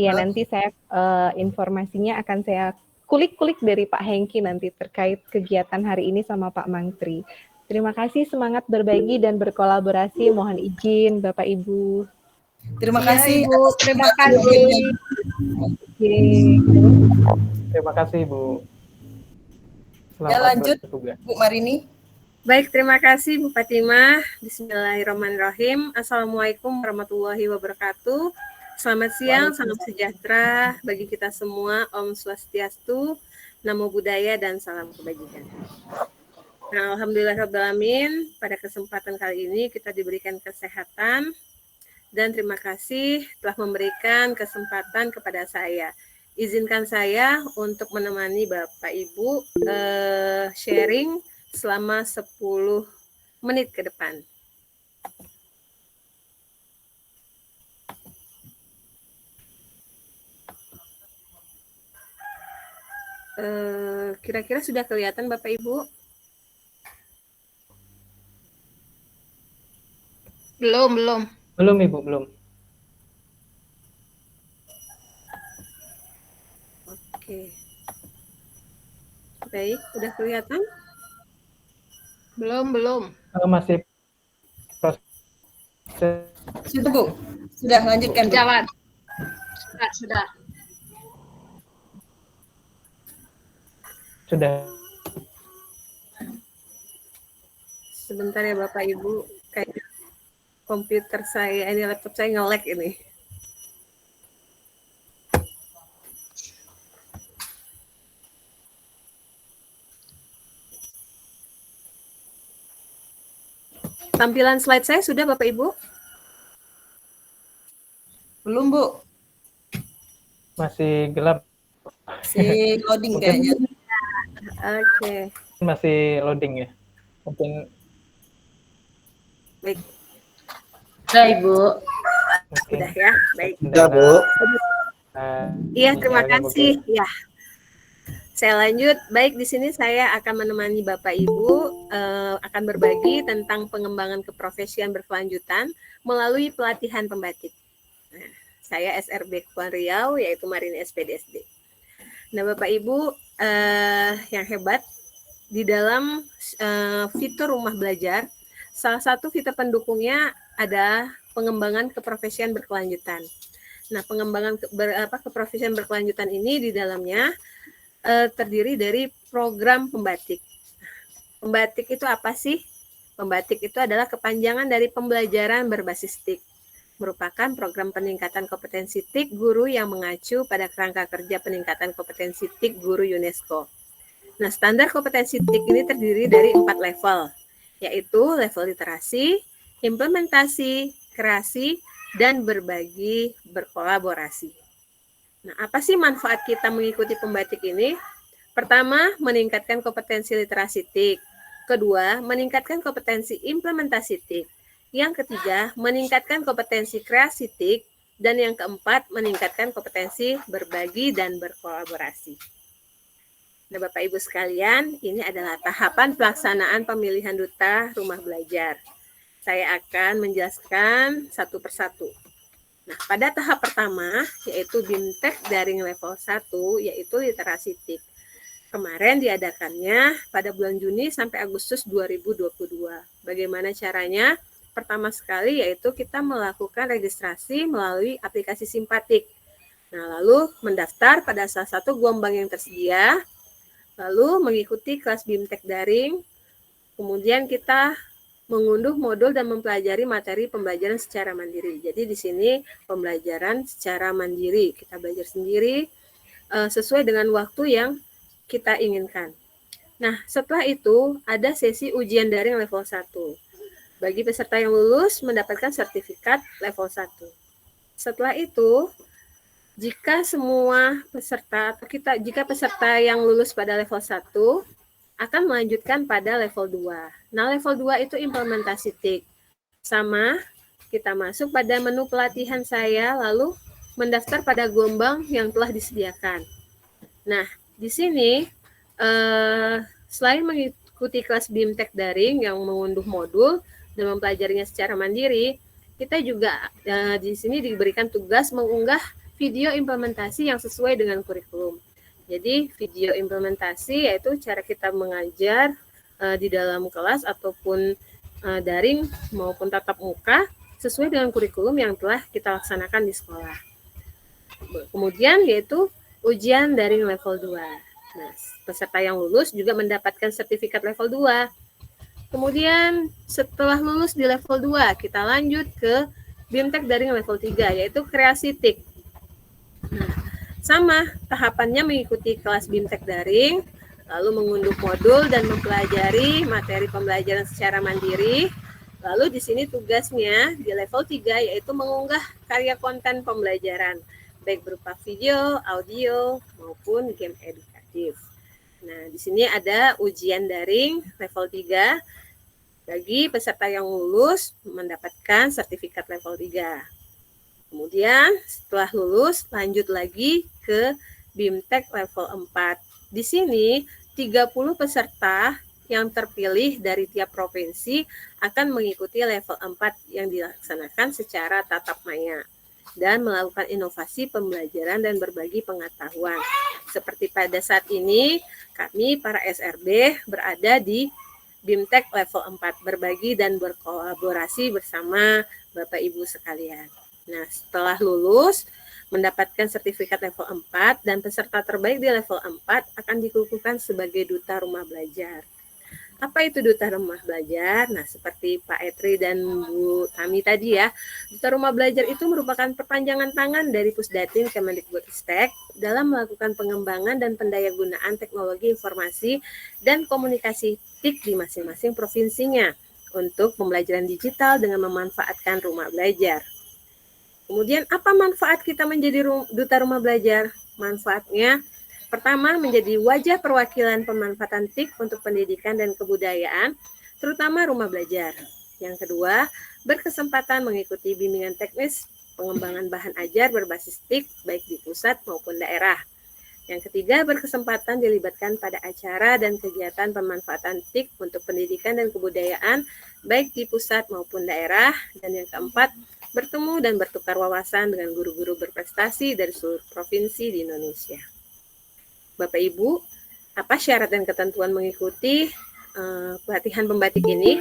nanti saya informasinya akan saya kulik-kulik dari Pak Hengki nanti terkait kegiatan hari ini sama Pak Mangtri. Terima kasih, semangat berbagi dan berkolaborasi. Mohon izin Bapak Ibu. Terima kasih Ibu. Terima kasih. Terima kasih Bu. Ya, lanjut Bu Marini. Baik, terima kasih Bu Fatimah. Bismillahirrahmanirrahim. Assalamualaikum warahmatullahi wabarakatuh. Selamat siang, salam sejahtera bagi kita semua. Om Swastiastu, Namo Buddhaya, dan salam kebajikan. Nah, alhamdulillahirrahmanirrahim, pada kesempatan kali ini kita diberikan kesehatan dan terima kasih telah memberikan kesempatan kepada saya. Izinkan saya untuk menemani Bapak Ibu sharing selama 10 menit ke depan. Kira-kira sudah kelihatan Bapak Ibu? Belum. Belum Ibu, belum. Oke. Baik, sudah kelihatan? Belum. Masih proses. Sudah Bu, sudah lanjutkan Bu. Jalan. Sudah. Sudah. Sebentar ya Bapak Ibu, kayak komputer saya, ini laptop saya nge-lag ini. Tampilan slide saya sudah Bapak Ibu? Belum Bu. Masih gelap. Masih loading kayaknya. Oke. Masih loading ya. Mungkin. Baik. Sudah Ibu. Sudah ya, baik. Sudah Bu. Iya, terima kasih. Ya. Saya lanjut, baik di sini saya akan menemani Bapak Ibu akan berbagi tentang pengembangan keprofesian berkelanjutan melalui pelatihan pembatik. Nah, saya SRB Kepulauan Riau, yaitu Marini SPDSD. Nah, Bapak Ibu yang hebat, di dalam fitur rumah belajar, salah satu fitur pendukungnya ada pengembangan keprofesian berkelanjutan. Nah, pengembangan keprofesian berkelanjutan ini di dalamnya terdiri dari program pembatik. Pembatik itu apa sih? Pembatik itu adalah kepanjangan dari pembelajaran berbasis TIK. Merupakan program peningkatan kompetensi TIK guru yang mengacu pada kerangka kerja peningkatan kompetensi TIK guru UNESCO. Nah, standar kompetensi TIK ini terdiri dari 4 level, yaitu level literasi, implementasi, kreasi, dan berbagi berkolaborasi. Nah, apa sih manfaat kita mengikuti pembatik ini? Pertama, meningkatkan kompetensi literasi TIK. Kedua, meningkatkan kompetensi implementasi TIK. Yang ketiga, meningkatkan kompetensi kreasi TIK. Dan yang keempat, meningkatkan kompetensi berbagi dan berkolaborasi. Nah, Bapak Ibu sekalian, ini adalah tahapan pelaksanaan pemilihan duta rumah belajar. Saya akan menjelaskan satu persatu. Nah, pada tahap pertama, yaitu BIMTEK daring level 1, yaitu literasi TIK. Kemarin diadakannya pada bulan Juni sampai Agustus 2022. Bagaimana caranya? Pertama sekali yaitu kita melakukan registrasi melalui aplikasi Simpatik. Nah, lalu mendaftar pada salah satu gelombang yang tersedia, lalu mengikuti kelas BIMTEK daring, kemudian kita mengunduh modul dan mempelajari materi pembelajaran secara mandiri. Jadi di sini pembelajaran secara mandiri, kita belajar sendiri sesuai dengan waktu yang kita inginkan. Nah, setelah itu ada sesi ujian daring level 1. Bagi peserta yang lulus mendapatkan sertifikat level 1. Setelah itu, jika semua peserta atau jika peserta yang lulus pada level 1 akan melanjutkan pada level 2. Nah, level 2 itu implementasi TIK. Sama, kita masuk pada menu pelatihan saya, lalu mendaftar pada gelombang yang telah disediakan. Nah, di sini, selain mengikuti kelas BIMTEK daring yang mengunduh modul dan mempelajarinya secara mandiri, kita juga di sini diberikan tugas mengunggah video implementasi yang sesuai dengan kurikulum. Jadi video implementasi yaitu cara kita mengajar di dalam kelas ataupun daring maupun tatap muka sesuai dengan kurikulum yang telah kita laksanakan di sekolah. Kemudian yaitu ujian daring level 2. Nah, peserta yang lulus juga mendapatkan sertifikat level 2. Kemudian setelah lulus di level 2, kita lanjut ke BIMTEK daring level 3 yaitu kreasi TIK. Nah, sama, tahapannya mengikuti kelas BIMTEK daring, lalu mengunduh modul dan mempelajari materi pembelajaran secara mandiri. Lalu di sini tugasnya di level 3 yaitu mengunggah karya konten pembelajaran, baik berupa video, audio, maupun game edukatif. Nah, di sini ada ujian daring level 3 bagi peserta yang lulus mendapatkan sertifikat level 3. Kemudian setelah lulus lanjut lagi ke BIMTEK level 4. Di sini 30 peserta yang terpilih dari tiap provinsi akan mengikuti level 4 yang dilaksanakan secara tatap maya dan melakukan inovasi pembelajaran dan berbagi pengetahuan. Seperti pada saat ini kami para SRB berada di BIMTEK level 4 berbagi dan berkolaborasi bersama Bapak Ibu sekalian. Nah, setelah lulus, mendapatkan sertifikat level 4 dan peserta terbaik di level 4 akan dikukuhkan sebagai duta rumah belajar. Apa itu duta rumah belajar? Nah, seperti Pak Etri dan Bu Tami tadi ya, duta rumah belajar itu merupakan perpanjangan tangan dari Pusdatin Kemendikbudristek dalam melakukan pengembangan dan pendayagunaan teknologi informasi dan komunikasi TIK di masing-masing provinsinya untuk pembelajaran digital dengan memanfaatkan rumah belajar. Kemudian apa manfaat kita menjadi duta rumah belajar? Manfaatnya pertama menjadi wajah perwakilan pemanfaatan TIK untuk pendidikan dan kebudayaan, terutama rumah belajar. Yang kedua, berkesempatan mengikuti bimbingan teknis pengembangan bahan ajar berbasis TIK baik di pusat maupun daerah. Yang ketiga, berkesempatan dilibatkan pada acara dan kegiatan pemanfaatan TIK untuk pendidikan dan kebudayaan, baik di pusat maupun daerah. Dan yang keempat, bertemu dan bertukar wawasan dengan guru-guru berprestasi dari seluruh provinsi di Indonesia. Bapak Ibu, apa syarat dan ketentuan mengikuti pelatihan pembatik ini?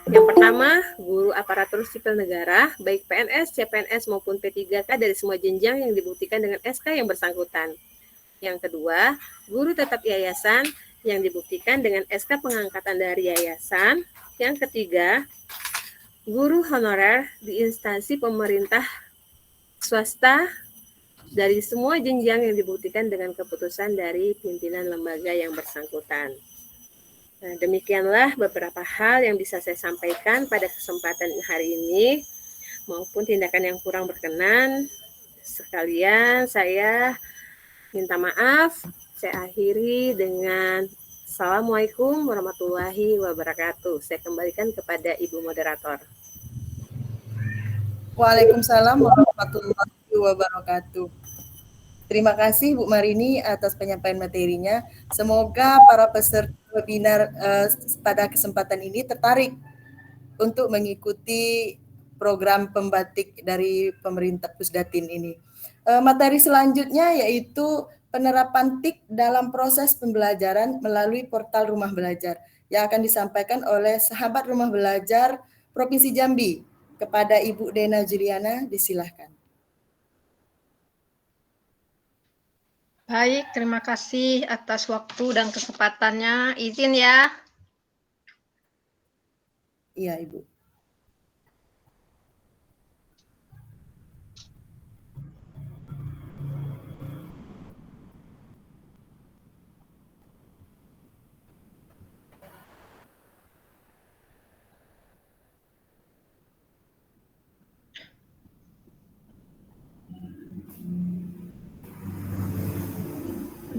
Yang pertama, guru aparatur sipil negara, baik PNS, CPNS maupun P3K dari semua jenjang yang dibuktikan dengan SK yang bersangkutan. Yang kedua, guru tetap yayasan yang dibuktikan dengan SK pengangkatan dari yayasan. Yang ketiga, guru honorer di instansi pemerintah swasta dari semua jenjang yang dibuktikan dengan keputusan dari pimpinan lembaga yang bersangkutan. Nah, demikianlah beberapa hal yang bisa saya sampaikan pada kesempatan hari ini, maupun tindakan yang kurang berkenan. Sekalian saya minta maaf. Saya akhiri dengan Assalamualaikum warahmatullahi wabarakatuh. Saya kembalikan kepada Ibu Moderator. Waalaikumsalam warahmatullahi wabarakatuh. Terima kasih Bu Marini atas penyampaian materinya. Semoga para peserta webinar pada kesempatan ini tertarik untuk mengikuti program pembatik dari pemerintah Pusdatin ini. Materi selanjutnya yaitu penerapan TIK dalam proses pembelajaran melalui portal Rumah Belajar yang akan disampaikan oleh sahabat Rumah Belajar Provinsi Jambi. Kepada Ibu Dena Juliana, disilahkan. Baik, terima kasih atas waktu dan kesempatannya. Izin ya. Iya, Ibu.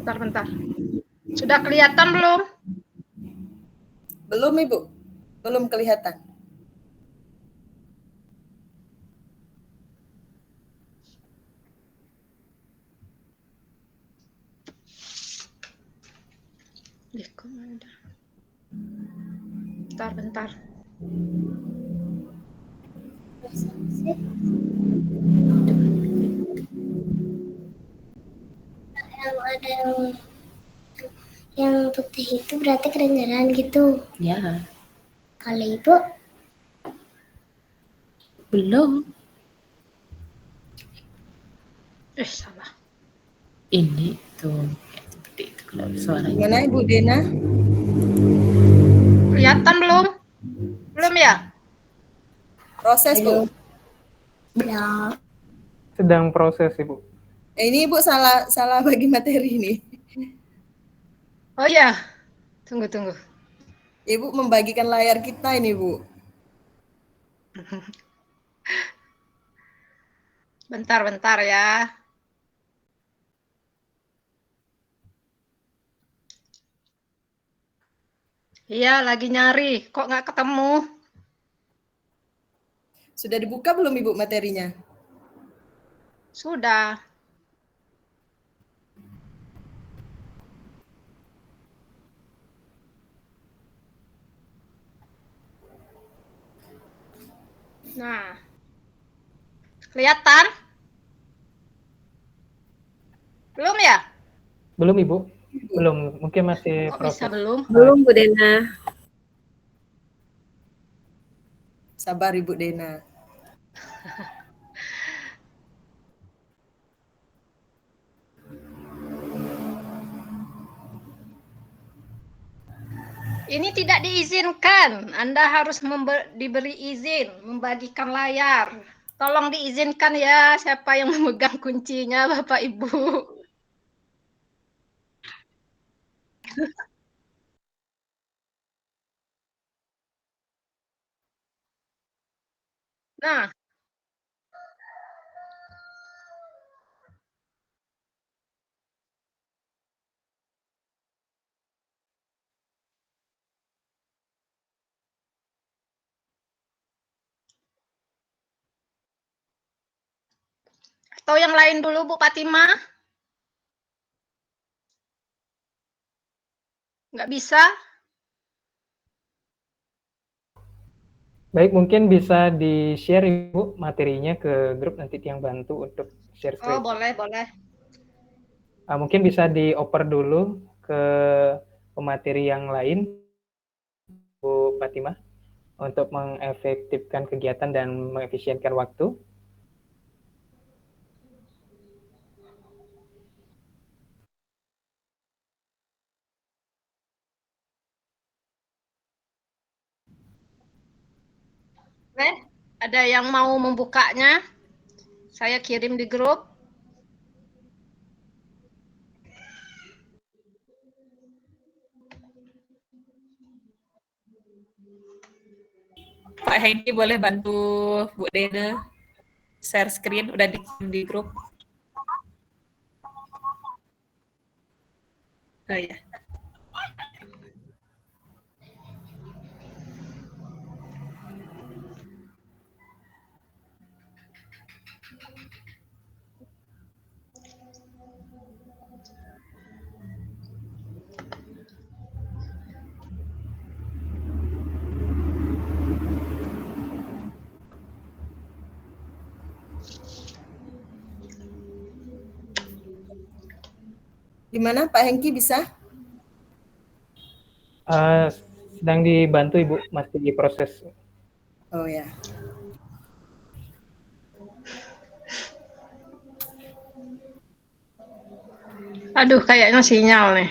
Bentar. Sudah kelihatan belum? Belum, Ibu. Belum kelihatan. Bentar. Yang ada yang putih itu berarti kedengaran gitu. Ya. Kalau Ibu Belum. Salah. Ini tuh seperti itu kalau suaranya. Gimana Ibu Dena? Kelihatan belum? Belum ya? Proses, Bu. belum. Sedang proses, Ibu. Ini Ibu salah bagi materi ini. Oh ya, tunggu. Ibu membagikan layar kita ini, Bu. Bentar ya. Iya, lagi nyari. Kok nggak ketemu? Sudah dibuka belum Ibu materinya? Sudah. Nah, kelihatan? Belum ya? Belum, Ibu. Belum. Mungkin masih Kok proses. bisa belum? Belum, Bu Dena. Sabar Ibu Dena. Ini tidak diizinkan. Anda harus diberi izin membagikan layar. Tolong diizinkan ya siapa yang memegang kuncinya, Bapak Ibu. Nah, atau yang lain dulu Bu Fatimah? Nggak bisa? Baik, mungkin bisa di-share Ibu materinya ke grup, nanti Tiang bantu untuk share Oh, screen. boleh, boleh. Mungkin bisa dioper dulu ke pemateri yang lain, Bu Fatimah, untuk mengefektifkan kegiatan dan mengefisienkan waktu. Ada yang mau membukanya? Saya kirim di grup. Pak Hengki boleh bantu Bu Dede share screen, udah di grup. Oh ya. Gimana Pak Hengki bisa? Sedang dibantu Ibu, masih diproses. Oh ya. Aduh, kayaknya sinyal nih.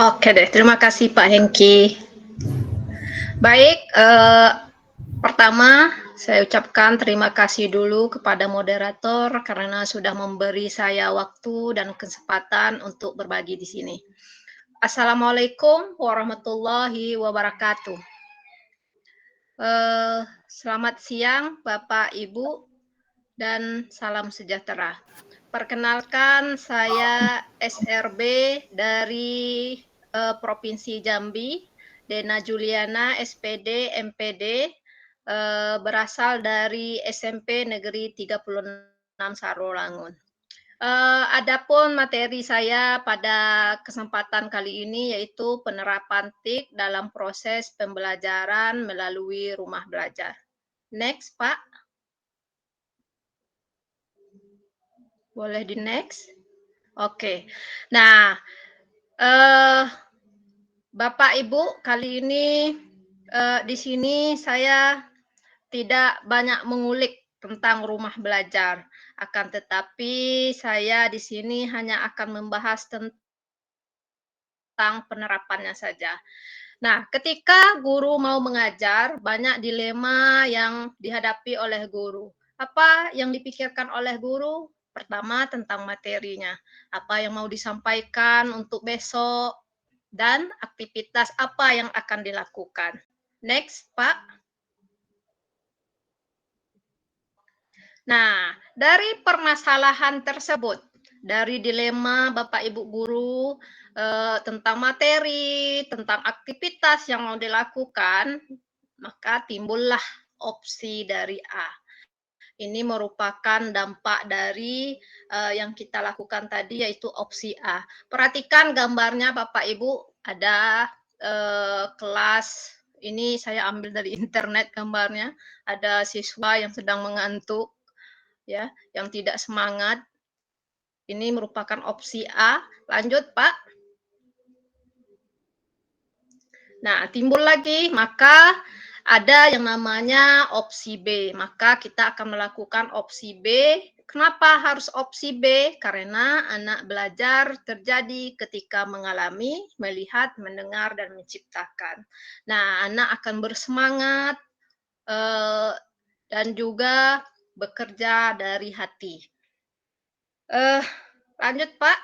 Oke deh, terima kasih Pak Hengki. Baik, pertama saya ucapkan terima kasih dulu kepada moderator karena sudah memberi saya waktu dan kesempatan untuk berbagi di sini. Assalamualaikum warahmatullahi wabarakatuh. Selamat siang Bapak Ibu dan salam sejahtera. Perkenalkan saya SRB dari Provinsi Jambi, Dena Juliana SPD MPD, berasal dari SMP Negeri 36 Sarolangun. Adapun materi saya pada kesempatan kali ini yaitu penerapan TIK dalam proses pembelajaran melalui rumah belajar. Next, Pak. Boleh di next? Oke. Nah, Bapak Ibu, kali ini di sini saya tidak banyak mengulik tentang rumah belajar. Akan tetapi saya di sini hanya akan membahas tentang penerapannya saja. Nah, ketika guru mau mengajar, banyak dilema yang dihadapi oleh guru. Apa yang dipikirkan oleh guru? Pertama, tentang materinya. Apa yang mau disampaikan untuk besok, dan aktivitas apa yang akan dilakukan. Next, Pak. Nah, dari permasalahan tersebut, dari dilema Bapak Ibu guru tentang materi, tentang aktivitas yang mau dilakukan, maka timbullah opsi dari A. Ini merupakan dampak dari yang kita lakukan tadi, yaitu opsi A. Perhatikan gambarnya Bapak Ibu, ada kelas, ini saya ambil dari internet gambarnya, ada siswa yang sedang mengantuk, ya, yang tidak semangat. Ini merupakan opsi A. Lanjut, Pak. Nah, timbul lagi, maka ada yang namanya opsi B. Maka kita akan melakukan opsi B. Kenapa harus opsi B? Karena anak belajar terjadi ketika mengalami, melihat, mendengar, dan menciptakan. Nah, anak akan bersemangat dan juga bekerja dari hati. Lanjut, Pak.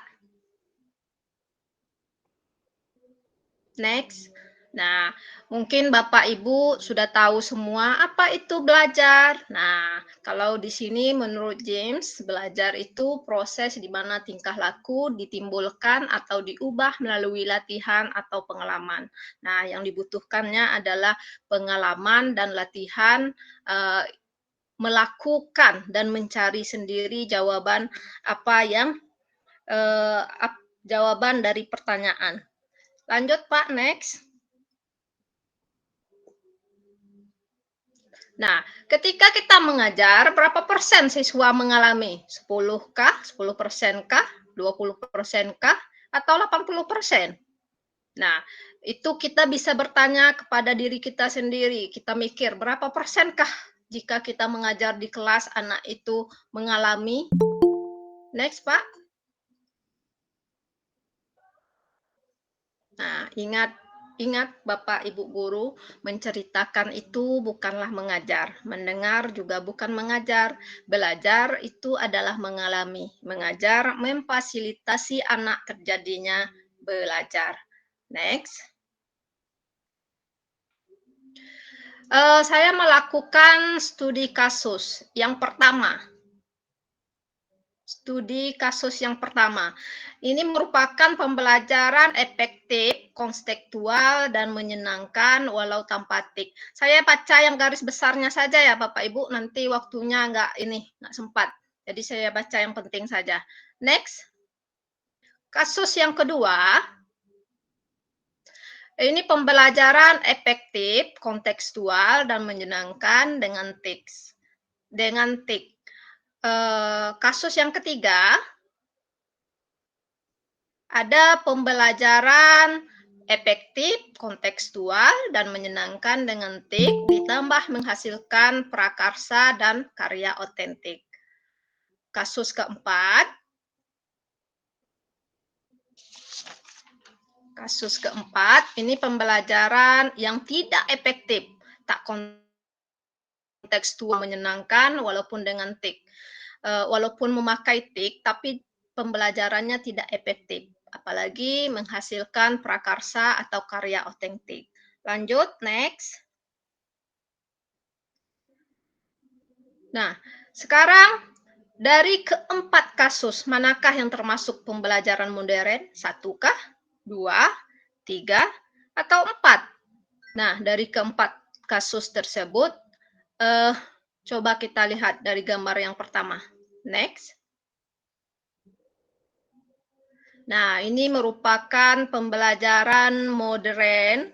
Next. Nah, mungkin Bapak Ibu sudah tahu semua apa itu belajar. Nah, kalau di sini menurut James, belajar itu proses di mana tingkah laku ditimbulkan atau diubah melalui latihan atau pengalaman. Nah, yang dibutuhkannya adalah pengalaman dan latihan melakukan dan mencari sendiri jawaban apa yang jawaban dari pertanyaan. Lanjut Pak, next. Nah, ketika kita mengajar, berapa persen siswa mengalami? 10 kah? 10% kah? 20% kah? Atau 80%? Nah, itu kita bisa bertanya kepada diri kita sendiri. Kita mikir, berapa persen kah jika kita mengajar di kelas anak itu mengalami? Next, Pak. Nah, ingat Bapak Ibu guru, menceritakan itu bukanlah mengajar, mendengar juga bukan mengajar. Belajar itu adalah mengalami, mengajar memfasilitasi anak terjadinya belajar. Next. Saya melakukan studi kasus. Yang pertama, studi kasus yang pertama. Ini merupakan pembelajaran efektif, konstekstual, dan menyenangkan walau tanpa tik. Saya baca yang garis besarnya saja ya Bapak Ibu, nanti waktunya nggak sempat. Jadi saya baca yang penting saja. Next. Kasus yang kedua. Ini pembelajaran efektif, kontekstual, dan menyenangkan dengan tik. Kasus yang ketiga, ada pembelajaran efektif, kontekstual, dan menyenangkan dengan tik, ditambah menghasilkan prakarsa dan karya otentik. Kasus keempat, ini pembelajaran yang tidak efektif, tak kontekstual, menyenangkan, walaupun dengan tik. Walaupun memakai tik, tapi pembelajarannya tidak efektif, apalagi menghasilkan prakarsa atau karya otentik. Lanjut, next. Nah, sekarang dari keempat kasus, manakah yang termasuk pembelajaran modern? 1 kah? 2, 3, atau 4? Nah, dari keempat kasus tersebut, coba kita lihat dari gambar yang pertama. Next. Nah, ini merupakan pembelajaran modern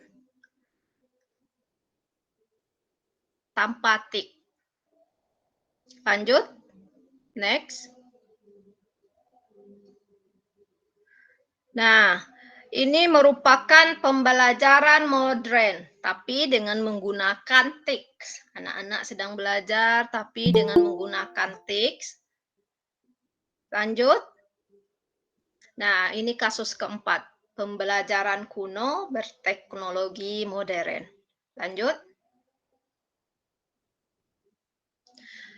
tanpa tik. Lanjut. Next. Nah, ini merupakan pembelajaran modern, tapi dengan menggunakan tik. Anak-anak sedang belajar, tapi dengan menggunakan tik. Lanjut. Nah, ini kasus keempat. Pembelajaran kuno berteknologi modern. Lanjut.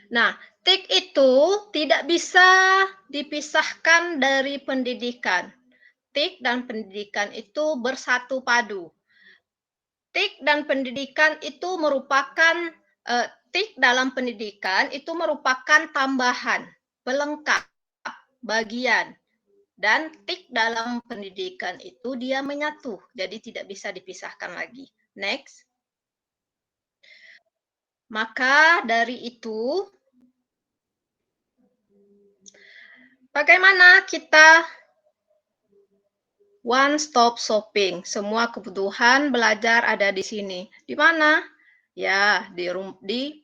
Nah, tik itu tidak bisa dipisahkan dari pendidikan. Tik dan pendidikan itu bersatu padu. Tik dan pendidikan itu merupakan tik dalam pendidikan itu merupakan tambahan, pelengkap, bagian. Dan tik dalam pendidikan itu dia menyatu, jadi tidak bisa dipisahkan lagi. Next. Maka dari itu, bagaimana kita one stop shopping? Semua kebutuhan belajar ada di sini. Di mana? Ya, di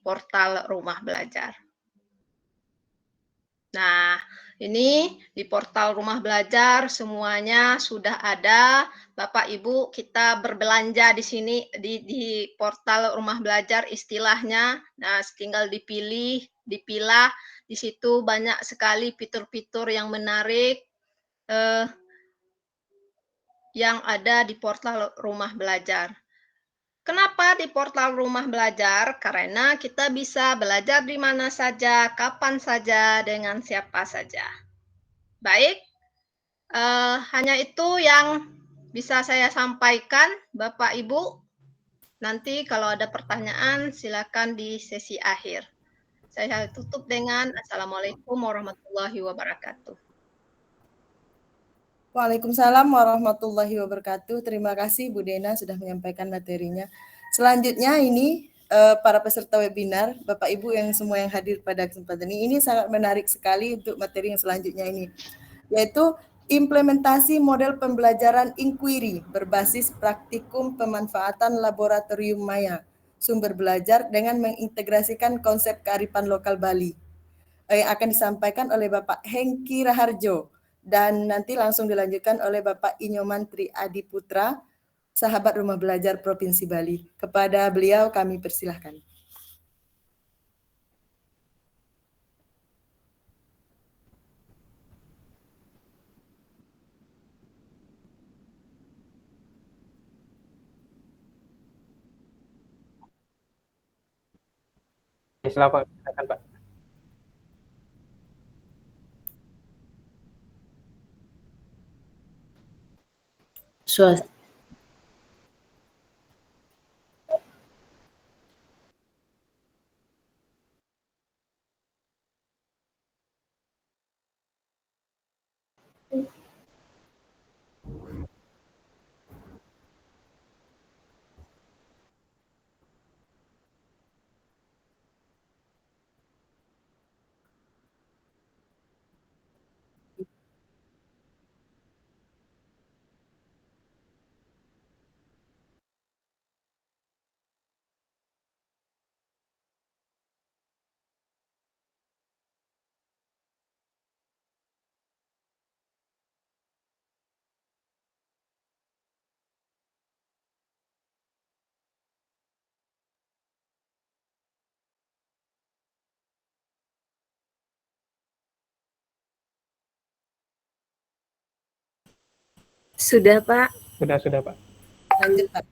portal Rumah Belajar. Nah, ini di portal Rumah Belajar semuanya sudah ada. Bapak Ibu, kita berbelanja di sini di portal Rumah Belajar istilahnya. Nah, tinggal dipilah. Di situ banyak sekali fitur-fitur yang menarik yang ada di portal Rumah Belajar. Kenapa di portal Rumah Belajar? Karena kita bisa belajar di mana saja, kapan saja, dengan siapa saja. Baik, hanya itu yang bisa saya sampaikan, Bapak Ibu. Nanti kalau ada pertanyaan silakan di sesi akhir. Saya tutup dengan Assalamualaikum warahmatullahi wabarakatuh. Waalaikumsalam warahmatullahi wabarakatuh. Terima kasih Bu Dena sudah menyampaikan materinya. Selanjutnya ini para peserta webinar, Bapak Ibu yang semua yang hadir pada kesempatan ini sangat menarik sekali untuk materi yang selanjutnya ini, yaitu implementasi model pembelajaran inquiry berbasis praktikum pemanfaatan laboratorium maya, sumber belajar dengan mengintegrasikan konsep kearifan lokal Bali. Yang akan disampaikan oleh Bapak Hengki Raharjo dan nanti langsung dilanjutkan oleh Bapak Inyoman Tri Adi Putra, sahabat Rumah Belajar Provinsi Bali. Kepada beliau kami persilahkan. Silakan Pak. Swasta. Sudah, Pak. Sudah Pak. Lanjut Pak.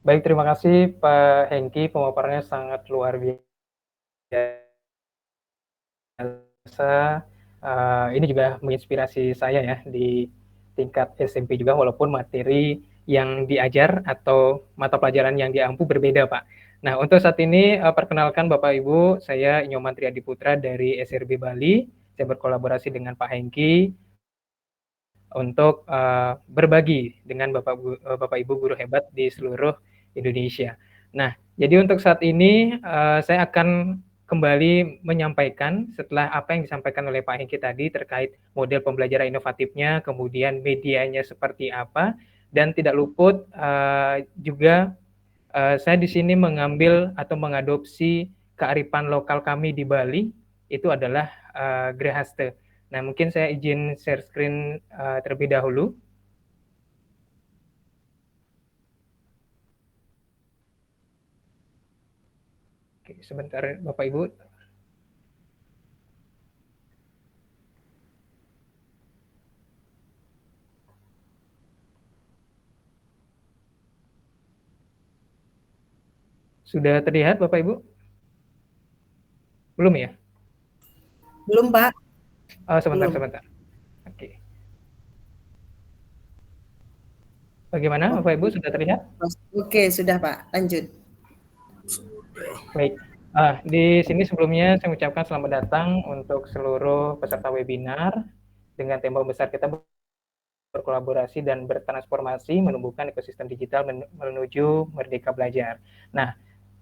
Baik, terima kasih Pak Hengki, pemaparannya sangat luar biasa. Ini juga menginspirasi saya ya di tingkat SMP juga, walaupun materi yang diajar atau mata pelajaran yang diampu berbeda, Pak. Nah, untuk saat ini perkenalkan Bapak Ibu, saya Nyoman Triadi Putra dari SRB Bali. Saya berkolaborasi dengan Pak Hengki untuk berbagi dengan Bapak Ibu guru hebat di seluruh Indonesia. Nah, jadi untuk saat ini saya akan kembali menyampaikan setelah apa yang disampaikan oleh Pak Hengki tadi terkait model pembelajaran inovatifnya, kemudian medianya seperti apa, dan tidak luput juga saya di sini mengambil atau mengadopsi kearifan lokal kami di Bali, itu adalah Grihaste. Nah, mungkin saya izin share screen terlebih dahulu. Oke, sebentar Bapak Ibu. Sudah terlihat Bapak Ibu? Belum ya? Belum, Pak. Sebentar, Belum. sebentar. Oke. Bagaimana Bapak Ibu, sudah terlihat? Oke, sudah Pak. Lanjut. Baik. Di sini sebelumnya saya mengucapkan selamat datang untuk seluruh peserta webinar dengan tema besar kita berkolaborasi dan bertransformasi menumbuhkan ekosistem digital menuju merdeka belajar. Nah,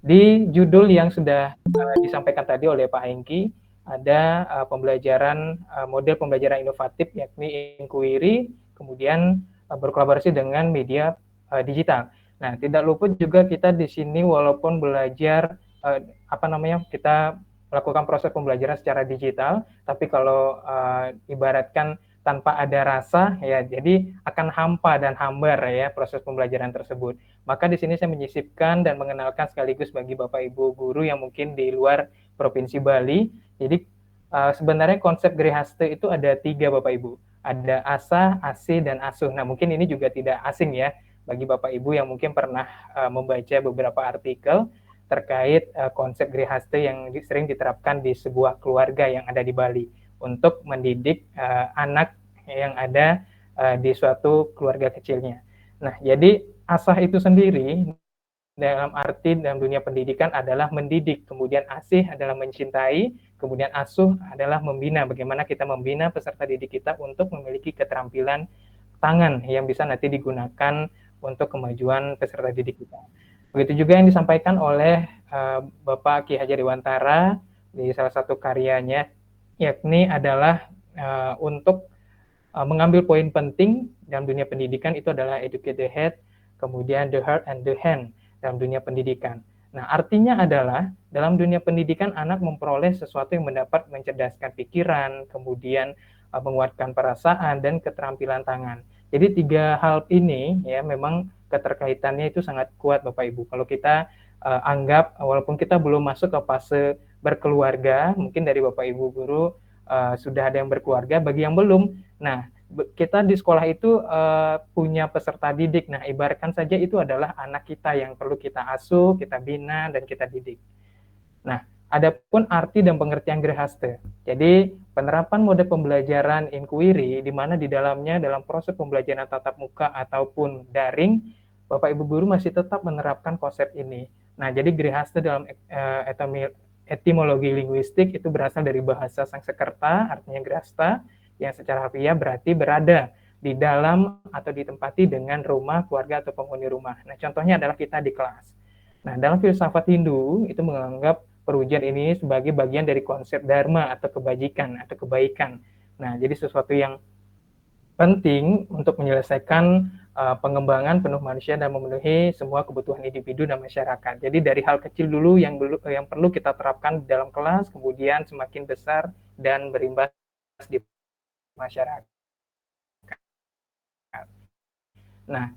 di judul yang sudah disampaikan tadi oleh Pak Hengki, ada pembelajaran model pembelajaran inovatif yakni inquiry, kemudian berkolaborasi dengan media digital. Nah, tidak luput juga kita di sini walaupun belajar kita melakukan proses pembelajaran secara digital, tapi kalau ibaratkan tanpa ada rasa ya, jadi akan hampa dan hambar ya proses pembelajaran tersebut. Maka di sini saya menyisipkan dan mengenalkan sekaligus bagi Bapak Ibu guru yang mungkin di luar Provinsi Bali. Jadi sebenarnya konsep Grihaste itu ada 3 Bapak Ibu. Ada asa, asi, dan asuh. Nah, mungkin ini juga tidak asing ya bagi Bapak Ibu yang mungkin pernah membaca beberapa artikel terkait konsep Grihaste yang sering diterapkan di sebuah keluarga yang ada di Bali untuk mendidik anak yang ada di suatu keluarga kecilnya. Nah, jadi asah itu sendiri dalam arti dalam dunia pendidikan adalah mendidik, kemudian asih adalah mencintai, kemudian asuh adalah membina. Bagaimana kita membina peserta didik kita untuk memiliki keterampilan tangan yang bisa nanti digunakan untuk kemajuan peserta didik kita. Begitu juga yang disampaikan oleh Bapak Ki Hajar Dewantara di salah satu karyanya, yakni adalah untuk mengambil poin penting dalam dunia pendidikan itu adalah educate the head, kemudian the heart and the hand dalam dunia pendidikan. Nah, artinya adalah dalam dunia pendidikan anak memperoleh sesuatu yang mendapat mencerdaskan pikiran, kemudian menguatkan perasaan dan keterampilan tangan. Jadi 3 hal ini ya memang keterkaitannya itu sangat kuat Bapak Ibu. Kalau kita anggap walaupun kita belum masuk ke fase berkeluarga, mungkin dari Bapak Ibu guru sudah ada yang berkeluarga, bagi yang belum, nah kita di sekolah itu punya peserta didik. Nah, ibaratkan saja itu adalah anak kita yang perlu kita asuh, kita bina, dan kita didik. Nah, adapun arti dan pengertian Grihaste. Jadi, penerapan mode pembelajaran inquiry, di mana di dalamnya dalam proses pembelajaran tatap muka ataupun daring, Bapak Ibu guru masih tetap menerapkan konsep ini. Nah, jadi Grihaste dalam etimologi linguistik itu berasal dari bahasa Sanskerta, artinya grasta, yang secara harfiah berarti berada di dalam atau ditempati dengan rumah, keluarga, atau penghuni rumah. Nah, contohnya adalah kita di kelas. Nah, dalam filsafat Hindu itu menganggap perujian ini sebagai bagian dari konsep dharma atau kebajikan atau kebaikan. Nah, jadi sesuatu yang penting untuk menyelesaikan pengembangan penuh manusia dan memenuhi semua kebutuhan individu dan masyarakat. Jadi dari hal kecil dulu yang perlu kita terapkan di dalam kelas, kemudian semakin besar dan berimbas di masyarakat. Nah,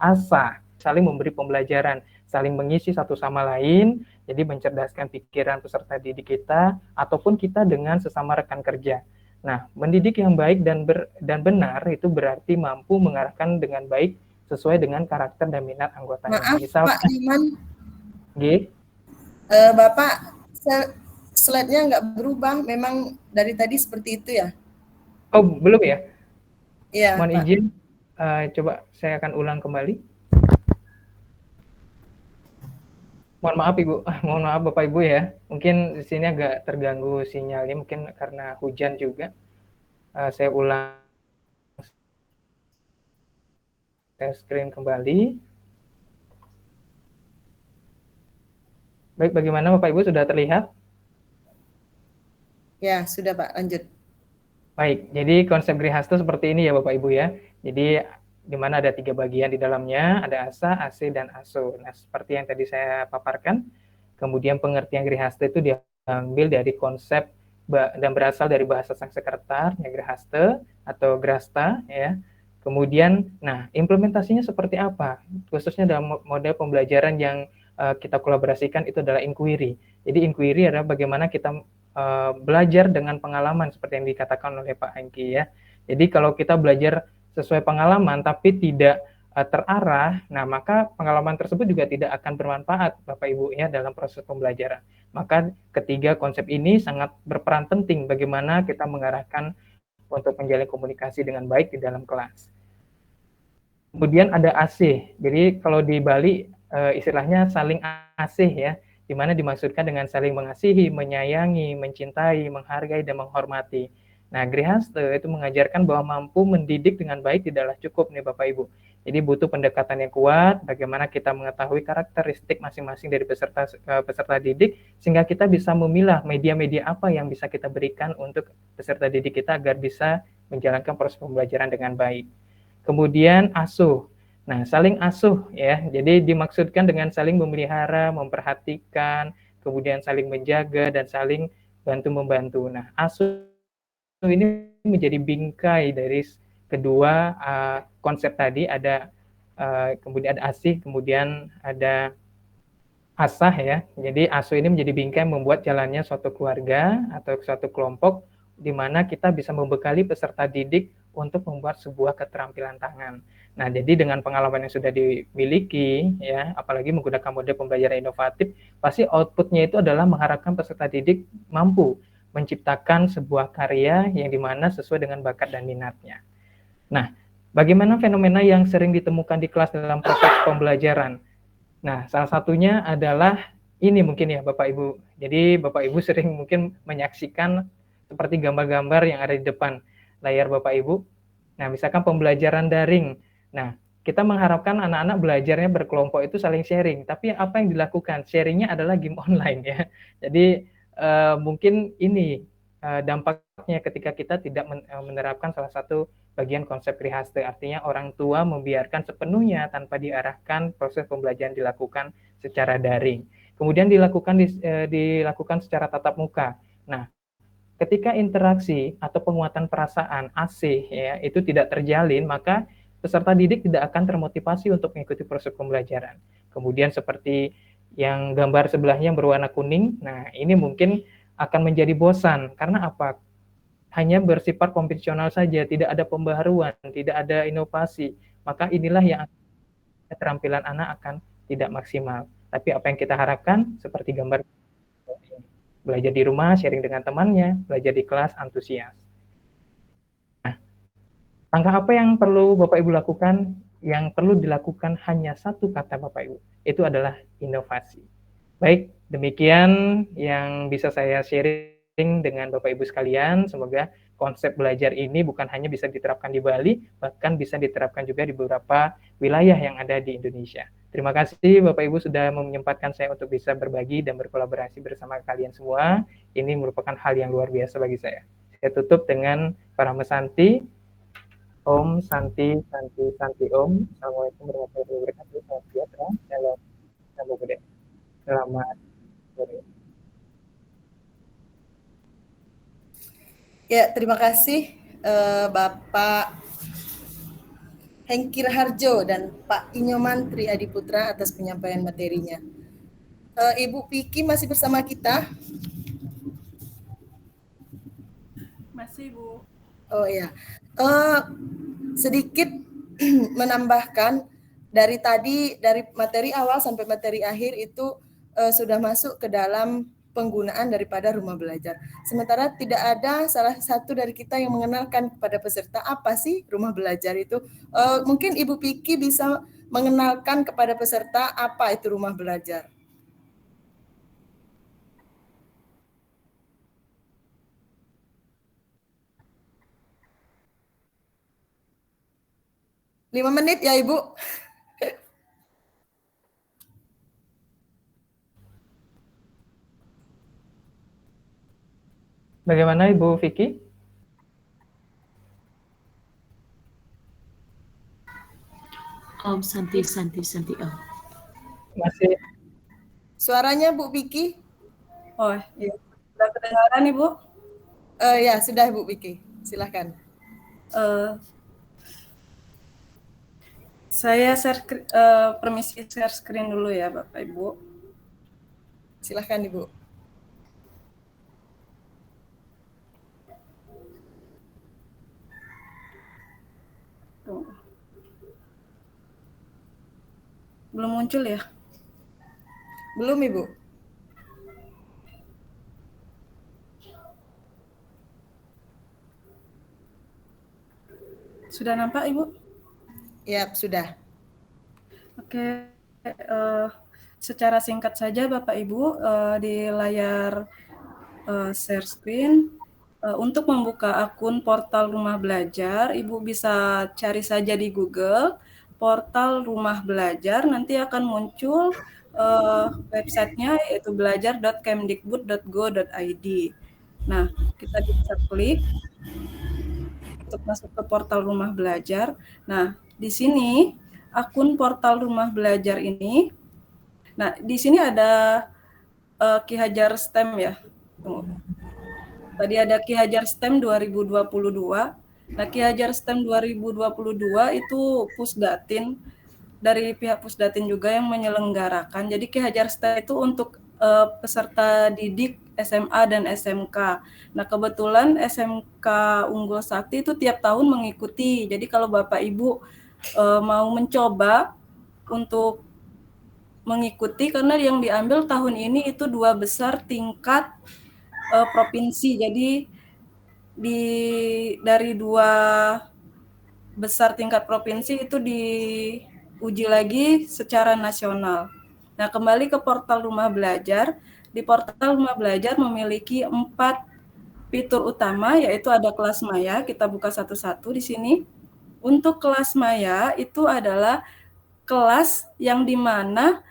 asa saling memberi pembelajaran, saling mengisi satu sama lain, jadi mencerdaskan pikiran peserta didik kita ataupun kita dengan sesama rekan kerja. Nah, mendidik yang baik dan benar itu berarti mampu mengarahkan dengan baik sesuai dengan karakter dan minat anggotanya. Maaf, Misal, Pak Iman, Bapak slide-nya nggak berubah, memang dari tadi seperti itu ya? Oh, belum ya? Iya, Mohon Pak. izin, coba saya akan ulang kembali. Mohon maaf Ibu, mohon maaf Bapak Ibu ya. Mungkin di sini agak terganggu sinyalnya, mungkin karena hujan juga. Saya ulang share screen kembali. Baik, bagaimana Bapak Ibu, sudah terlihat? Ya, sudah Pak, lanjut. Baik, jadi konsep Grihaste seperti ini ya Bapak Ibu ya. Jadi di mana ada 3 bagian di dalamnya, ada asa, AC, dan aso. Nah, seperti yang tadi saya paparkan, kemudian pengertian Grihaste itu diambil dari konsep dan berasal dari bahasa Sanskerta, ya, Grihaste atau Grasta ya. Kemudian, nah implementasinya seperti apa? Khususnya dalam model pembelajaran yang kita kolaborasikan itu adalah inquiry. Jadi inquiry adalah bagaimana kita belajar dengan pengalaman seperti yang dikatakan oleh Pak Hengki ya. Jadi kalau kita belajar sesuai pengalaman tapi tidak terarah, nah maka pengalaman tersebut juga tidak akan bermanfaat Bapak Ibu ya dalam proses pembelajaran. Maka ketiga konsep ini sangat berperan penting bagaimana kita mengarahkan untuk menjalin komunikasi dengan baik di dalam kelas. Kemudian ada asih. Jadi kalau di Bali istilahnya saling asih ya, di mana dimaksudkan dengan saling mengasihi, menyayangi, mencintai, menghargai, dan menghormati. Nah, Grihaste itu mengajarkan bahwa mampu mendidik dengan baik tidaklah cukup nih Bapak Ibu. Jadi butuh pendekatan yang kuat, bagaimana kita mengetahui karakteristik masing-masing dari peserta didik, sehingga kita bisa memilah media-media apa yang bisa kita berikan untuk peserta didik kita agar bisa menjalankan proses pembelajaran dengan baik. Kemudian asuh. Nah, saling asuh ya, jadi dimaksudkan dengan saling memelihara, memperhatikan, kemudian saling menjaga, dan saling bantu-membantu. Nah, asuh ini menjadi bingkai dari kedua konsep tadi, ada kemudian ada asih, kemudian ada asah ya. Jadi asuh ini menjadi bingkai membuat jalannya suatu keluarga atau suatu kelompok di mana kita bisa membekali peserta didik untuk membuat sebuah keterampilan tangan. Nah, jadi dengan pengalaman yang sudah dimiliki, ya, apalagi menggunakan model pembelajaran inovatif, pasti outputnya itu adalah mengharapkan peserta didik mampu menciptakan sebuah karya yang dimana sesuai dengan bakat dan minatnya. Nah, bagaimana fenomena yang sering ditemukan di kelas dalam proses pembelajaran? Nah, salah satunya adalah ini mungkin ya Bapak Ibu. Jadi Bapak Ibu sering mungkin menyaksikan seperti gambar-gambar yang ada di depan layar Bapak Ibu. Nah, misalkan pembelajaran daring. Nah, kita mengharapkan anak-anak belajarnya berkelompok itu saling sharing. Tapi apa yang dilakukan? Sharingnya adalah game online ya. Jadi mungkin ini dampaknya ketika kita tidak menerapkan salah satu bagian konsep Grihaste. Artinya orang tua membiarkan sepenuhnya tanpa diarahkan proses pembelajaran dilakukan secara daring. Kemudian dilakukan secara tatap muka. Nah, ketika interaksi atau penguatan perasaan asih ya itu tidak terjalin, maka peserta didik tidak akan termotivasi untuk mengikuti proses pembelajaran. Kemudian seperti yang gambar sebelahnya yang berwarna kuning, nah ini mungkin akan menjadi bosan. Karena apa? Hanya bersifat konvensional saja, tidak ada pembaharuan, tidak ada inovasi. Maka inilah yang keterampilan anak akan tidak maksimal. Tapi apa yang kita harapkan, seperti gambar belajar di rumah, sharing dengan temannya, belajar di kelas, antusias. Nah, langkah apa yang perlu Bapak Ibu lakukan? Yang perlu dilakukan hanya satu kata Bapak Ibu, itu adalah inovasi. Baik, demikian yang bisa saya sharing dengan Bapak Ibu sekalian. Semoga konsep belajar ini bukan hanya bisa diterapkan di Bali, bahkan bisa diterapkan juga di beberapa wilayah yang ada di Indonesia. Terima kasih Bapak Ibu sudah menyempatkan saya untuk bisa berbagi dan berkolaborasi bersama kalian semua. Ini merupakan hal yang luar biasa bagi saya. Saya tutup dengan para mesanti. Om Santi Santi Santi Om. Assalamualaikum warahmatullahi wabarakatuh. Salam sejahtera. Salam budaya. Selamat sore. Ya, terima kasih Bapak Hengki Raharjo dan Pak Inyoman Tri Adiputra atas penyampaian materinya. Ibu Piki masih bersama kita? Masih, Bu. Oh ya, sedikit menambahkan dari tadi, dari materi awal sampai materi akhir itu sudah masuk ke dalam penggunaan daripada rumah belajar. Sementara tidak ada salah satu dari kita yang mengenalkan kepada peserta apa sih rumah belajar itu. Mungkin Ibu Piki bisa mengenalkan kepada peserta apa itu rumah belajar. Lima menit ya Ibu. Bagaimana Ibu Vicky? Om Santi. Om. Masih. Suaranya Bu Vicky? Oh, iya. Sudah kedengaran Ibu? Ya, sudah Bu Vicky. Silakan. Saya permisi share screen dulu ya Bapak Ibu. Silakan Ibu. Belum muncul ya? Belum Ibu. Sudah nampak Ibu? Ya, sudah. Oke, secara singkat saja Bapak Ibu, di layar share screen, untuk membuka akun portal Rumah Belajar, Ibu bisa cari saja di Google, portal Rumah Belajar, nanti akan muncul websitenya yaitu belajar.kemdikbud.go.id. Nah, kita bisa klik untuk masuk ke portal Rumah Belajar. Nah, di sini akun portal Rumah Belajar ini, nah di sini ada Ki Hajar STEM ya. Tadi ada Ki Hajar STEM 2022. Nah, Ki Hajar STEM 2022 itu Pusdatin, dari pihak Pusdatin juga yang menyelenggarakan. Jadi Ki Hajar STEM itu untuk peserta didik SMA dan SMK. Nah, kebetulan SMK Unggul Sakti itu tiap tahun mengikuti. Jadi kalau Bapak Ibu mau mencoba untuk mengikuti, karena yang diambil tahun ini itu 2 besar tingkat provinsi. Jadi dari 2 besar tingkat provinsi itu diuji lagi secara nasional. Nah, kembali ke portal Rumah Belajar. Di portal Rumah Belajar memiliki 4 fitur utama, yaitu ada kelas maya. Kita buka satu-satu di sini. Untuk kelas maya itu adalah kelas yang dimana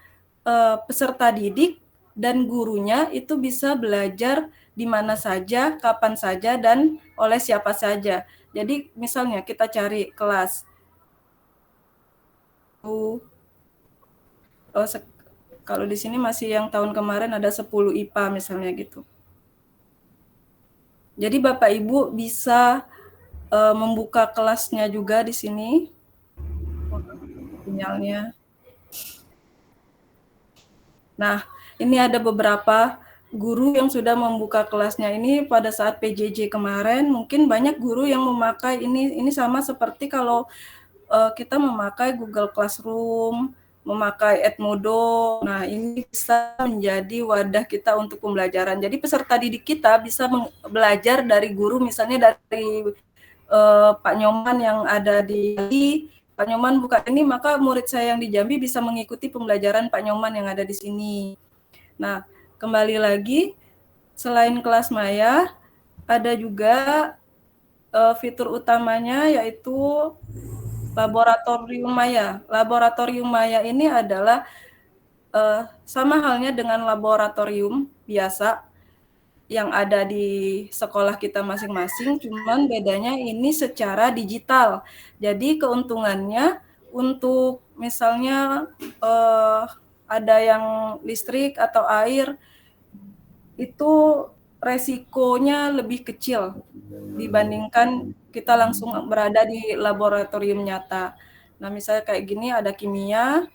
peserta didik dan gurunya itu bisa belajar di mana saja, kapan saja, dan oleh siapa saja. Jadi misalnya kita cari kelas kalau di sini masih yang tahun kemarin ada 10 IPA misalnya gitu. Jadi Bapak Ibu bisa membuka kelasnya juga di sini. Sinyalnya. Nah, ini ada beberapa guru yang sudah membuka kelasnya ini pada saat PJJ kemarin. Mungkin banyak guru yang memakai ini sama seperti kalau kita memakai Google Classroom, memakai Edmodo. Nah, ini bisa menjadi wadah kita untuk pembelajaran. Jadi peserta didik kita bisa belajar dari guru, misalnya dari Pak Nyoman yang ada di Pak Nyoman buka ini, maka murid saya yang di Jambi bisa mengikuti pembelajaran Pak Nyoman yang ada di sini. Nah, kembali lagi, selain kelas maya, ada juga fitur utamanya yaitu Laboratorium Maya. Laboratorium Maya ini adalah sama halnya dengan laboratorium biasa yang ada di sekolah kita masing-masing, cuman bedanya ini secara digital. Jadi keuntungannya untuk misalnya ada yang listrik atau air, itu resikonya lebih kecil dibandingkan kita langsung berada di laboratorium nyata. Nah, misalnya kayak gini ada kimia,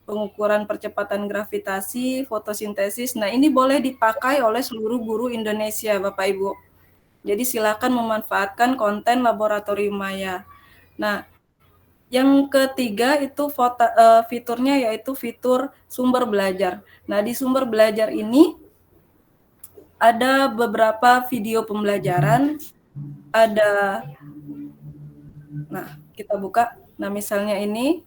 pengukuran percepatan gravitasi, fotosintesis. Nah, ini boleh dipakai oleh seluruh guru Indonesia, Bapak Ibu. Jadi silakan memanfaatkan konten laboratorium maya. Nah, Yang ketiga itu fiturnya yaitu fitur sumber belajar. Nah, di sumber belajar ini ada beberapa video pembelajaran, nah kita buka. Nah, misalnya ini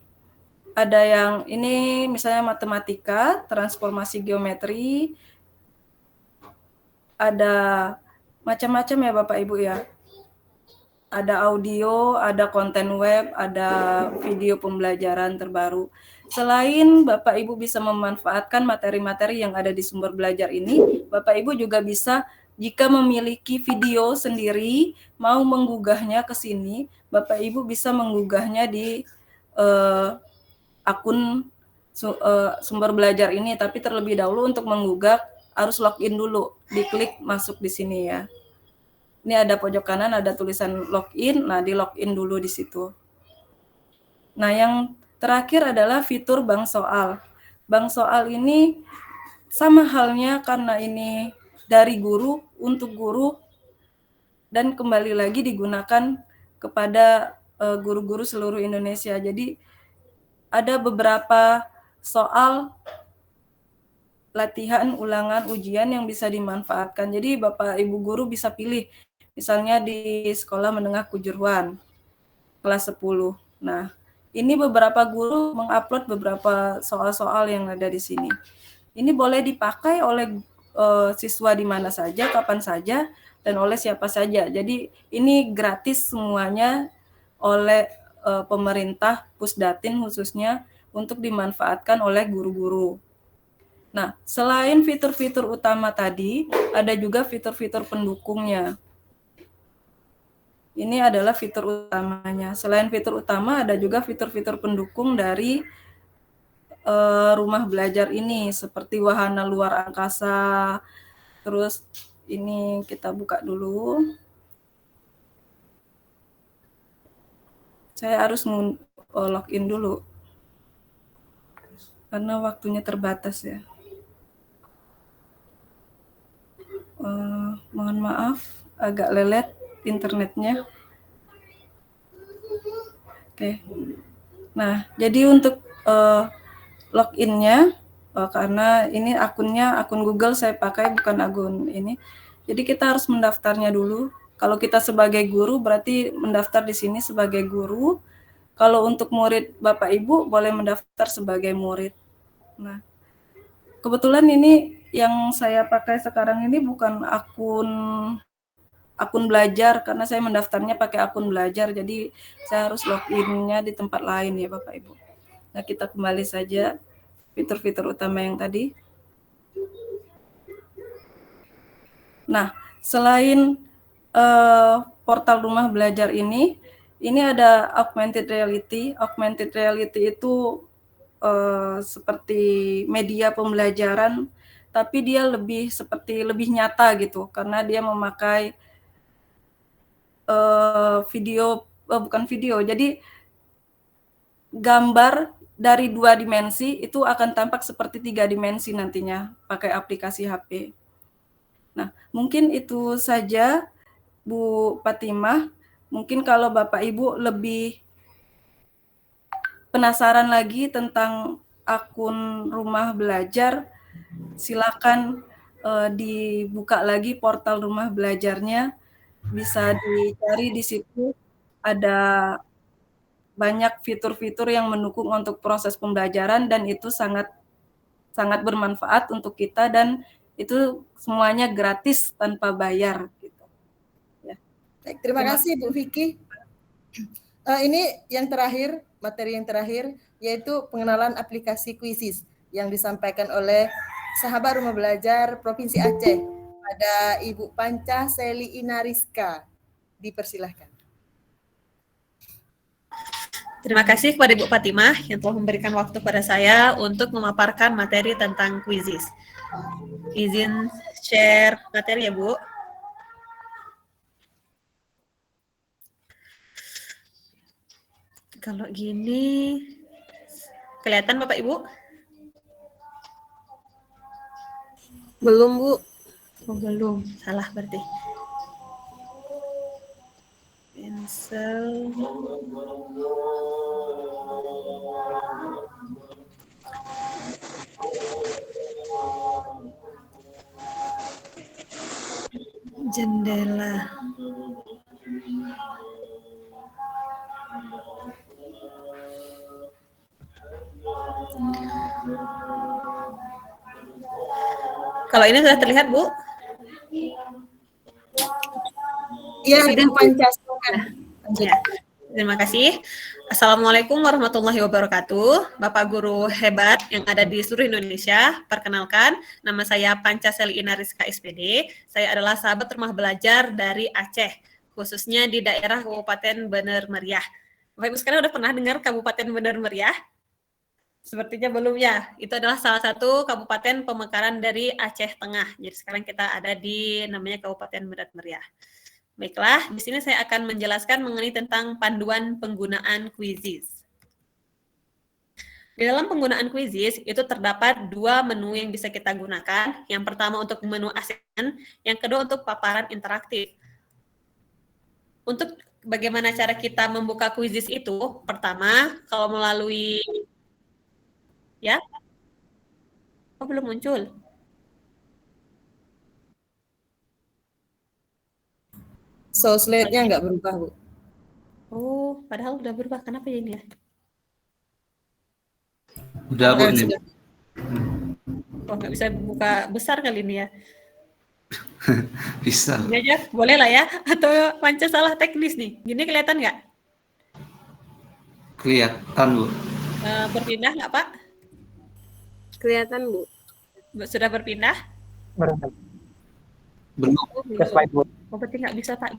ada yang ini misalnya matematika, transformasi geometri, ada macam-macam ya Bapak Ibu ya. Ada audio, ada konten web, ada video pembelajaran terbaru. Selain Bapak Ibu bisa memanfaatkan materi-materi yang ada di sumber belajar ini, Bapak Ibu juga bisa jika memiliki video sendiri, mau menggugahnya ke sini, Bapak Ibu bisa menggugahnya di akun sumber belajar ini, tapi terlebih dahulu untuk menggugah harus login dulu, diklik masuk di sini ya. Ini ada pojok kanan ada tulisan login, nah di login dulu di situ. Nah yang terakhir adalah fitur bank soal. Bank soal ini sama halnya karena ini dari guru untuk guru dan kembali lagi digunakan kepada guru-guru seluruh Indonesia. Jadi ada beberapa soal latihan, ulangan, ujian yang bisa dimanfaatkan. Jadi Bapak Ibu guru bisa pilih. Misalnya di sekolah menengah kejuruan, kelas 10. Nah, ini beberapa guru mengupload beberapa soal-soal yang ada di sini. Ini boleh dipakai oleh siswa di mana saja, kapan saja, dan oleh siapa saja. Jadi ini gratis semuanya oleh pemerintah, Pusdatin khususnya, untuk dimanfaatkan oleh guru-guru. Nah, selain fitur-fitur utama tadi, ada juga fitur-fitur pendukungnya. Ini adalah fitur utamanya. Selain fitur utama, ada juga fitur-fitur pendukung dari rumah belajar ini, seperti wahana luar angkasa. Terus ini kita buka dulu. Saya harus login dulu, karena waktunya terbatas ya. Mohon maaf, agak lelet internetnya. Oke. Nah, jadi untuk loginnya, karena ini akunnya akun Google saya pakai, bukan akun ini. Jadi kita harus mendaftarnya dulu. Kalau kita sebagai guru berarti mendaftar di sini sebagai guru. Kalau untuk murid Bapak Ibu boleh mendaftar sebagai murid. Nah, kebetulan ini yang saya pakai sekarang ini bukan akun belajar, karena saya mendaftarnya pakai akun belajar, jadi saya harus loginnya di tempat lain ya Bapak Ibu. Nah, kita kembali saja fitur-fitur utama yang tadi. Nah, selain portal rumah belajar ini ada augmented reality. Augmented reality itu seperti media pembelajaran, tapi dia lebih nyata gitu, karena dia memakai bukan video, jadi gambar dari 2 dimensi itu akan tampak seperti 3 dimensi nantinya pakai aplikasi HP. Nah, mungkin itu saja Bu Fatimah. Mungkin kalau Bapak Ibu lebih penasaran lagi tentang akun rumah belajar, silakan dibuka lagi portal rumah belajarnya. Bisa dicari di situ, ada banyak fitur-fitur yang mendukung untuk proses pembelajaran, dan itu sangat bermanfaat untuk kita, dan itu semuanya gratis tanpa bayar gitu. Ya. Baik, terima kasih Bu Vicky. Ini yang terakhir, materi yang terakhir, yaitu pengenalan aplikasi Quizizz yang disampaikan oleh sahabat rumah belajar Provinsi Aceh. Ada Ibu Panca Seli Inariska. Dipersilahkan. Terima kasih kepada Ibu Fatimah yang telah memberikan waktu pada saya untuk memaparkan materi tentang Quizizz. Izin share materi ya, Bu. Kalau gini, kelihatan Bapak Ibu? Belum, Bu. Oh, belum. Salah berarti. Cancel. Jendela. Kalau ini sudah terlihat, Bu? Iya, Sudah, Ibu Bu? Pancasila. Ya, terima kasih. Assalamualaikum warahmatullahi wabarakatuh. Bapak guru hebat yang ada di seluruh Indonesia, perkenalkan, nama saya Pancaseli Inariska SPD. Saya adalah sahabat rumah belajar dari Aceh, khususnya di daerah Kabupaten Bener Meriah. Bapak Ibu sekalian udah pernah dengar Kabupaten Bener Meriah? Sepertinya belum ya. Itu adalah salah satu kabupaten pemekaran dari Aceh Tengah. Jadi sekarang kita ada di namanya Kabupaten Bener Meriah. Baiklah, di sini saya akan menjelaskan mengenai tentang panduan penggunaan Quizzes. Di dalam penggunaan Quizzes itu terdapat dua menu yang bisa kita gunakan. Yang pertama untuk menu asesmen, yang kedua untuk paparan interaktif. Untuk bagaimana cara kita membuka Quizzes itu, pertama kalau melalui ya, oh belum muncul. So, slide-nya nggak berubah, Bu. Oh, padahal udah berubah. Kenapa ya ini ya? Udah, Bu. Nih. Oh, nggak bisa buka besar kali ini ya? Bisa. Ini aja, boleh lah ya? Atau Panca salah teknis nih? Gini kelihatan nggak? Kelihatan, Bu. Berpindah nggak, Pak? Kelihatan, Bu. Sudah berpindah? Belum. Oh, Ke slide, Bu. oh berarti nggak bisa, Pak.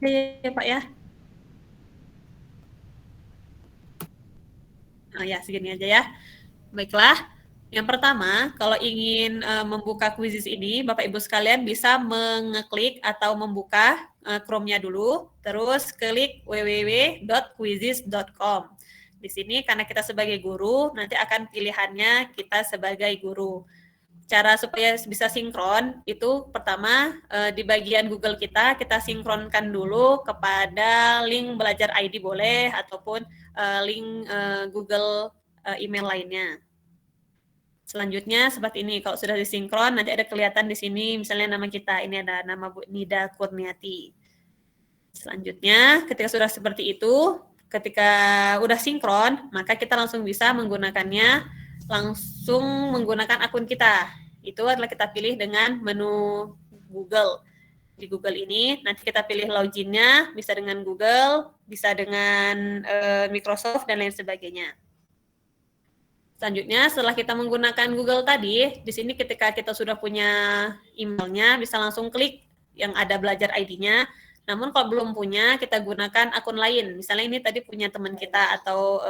Ya, Pak ya? Oh ya, segini aja ya. Baiklah. Yang pertama, kalau ingin membuka Quizzes ini, Bapak Ibu sekalian bisa mengeklik atau membuka Chrome-nya dulu, terus klik www.quizzes.com. Di sini karena kita sebagai guru, nanti akan pilihannya kita sebagai guru. Cara supaya bisa sinkron, itu pertama di bagian Google kita sinkronkan dulu kepada link belajar ID boleh, ataupun link Google email lainnya. Selanjutnya seperti ini, kalau sudah disinkron nanti ada kelihatan di sini misalnya nama kita, ini ada nama Bu Nida Kurniati. Selanjutnya ketika sudah seperti itu, ketika udah sinkron, maka kita langsung bisa menggunakannya, langsung menggunakan akun kita. Itu adalah kita pilih dengan menu Google. Di Google ini nanti kita pilih loginnya, bisa dengan Google, bisa dengan Microsoft dan lain sebagainya. Selanjutnya, setelah kita menggunakan Google tadi, di sini ketika kita sudah punya emailnya, bisa langsung klik yang ada belajar ID-nya. Namun kalau belum punya, kita gunakan akun lain. Misalnya ini tadi punya teman kita atau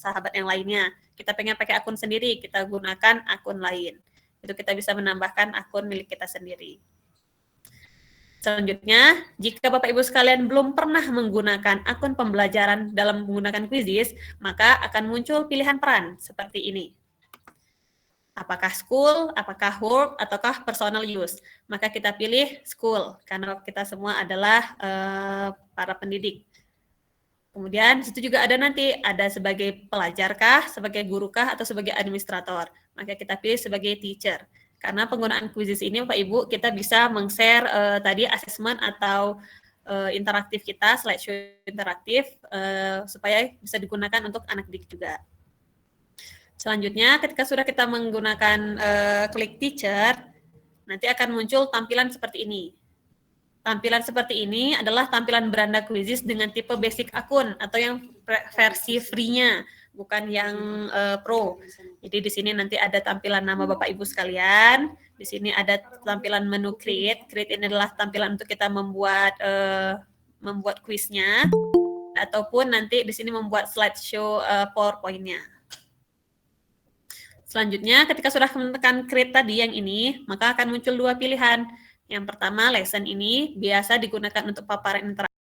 sahabat yang lainnya. Kita pengen pakai akun sendiri, kita gunakan akun lain. Itu kita bisa menambahkan akun milik kita sendiri. Selanjutnya, jika Bapak Ibu sekalian belum pernah menggunakan akun pembelajaran dalam menggunakan Quizzes, maka akan muncul pilihan peran seperti ini. Apakah school, apakah work, ataukah personal use. Maka kita pilih school, karena kita semua adalah para pendidik. Kemudian situ juga ada nanti, ada sebagai pelajarkah, sebagai gurukah, atau sebagai administrator. Maka kita pilih sebagai teacher. Karena penggunaan Quizzes ini, Bapak Ibu, kita bisa meng-share tadi asesmen atau interaktif kita, slideshow interaktif, supaya bisa digunakan untuk anak didik juga. Selanjutnya, ketika sudah kita menggunakan klik teacher, nanti akan muncul tampilan seperti ini. Tampilan seperti ini adalah tampilan beranda Quizzes dengan tipe basic akun atau yang versi free-nya, bukan yang pro. Jadi di sini nanti ada tampilan nama Bapak Ibu sekalian. Di sini ada tampilan menu create. Create ini adalah tampilan untuk kita membuat membuat kuisnya, ataupun nanti di sini membuat slideshow PowerPoint-nya. Selanjutnya, ketika sudah menekan create tadi yang ini, maka akan muncul dua pilihan. Yang pertama, lesson ini biasa digunakan untuk paparan interaktif.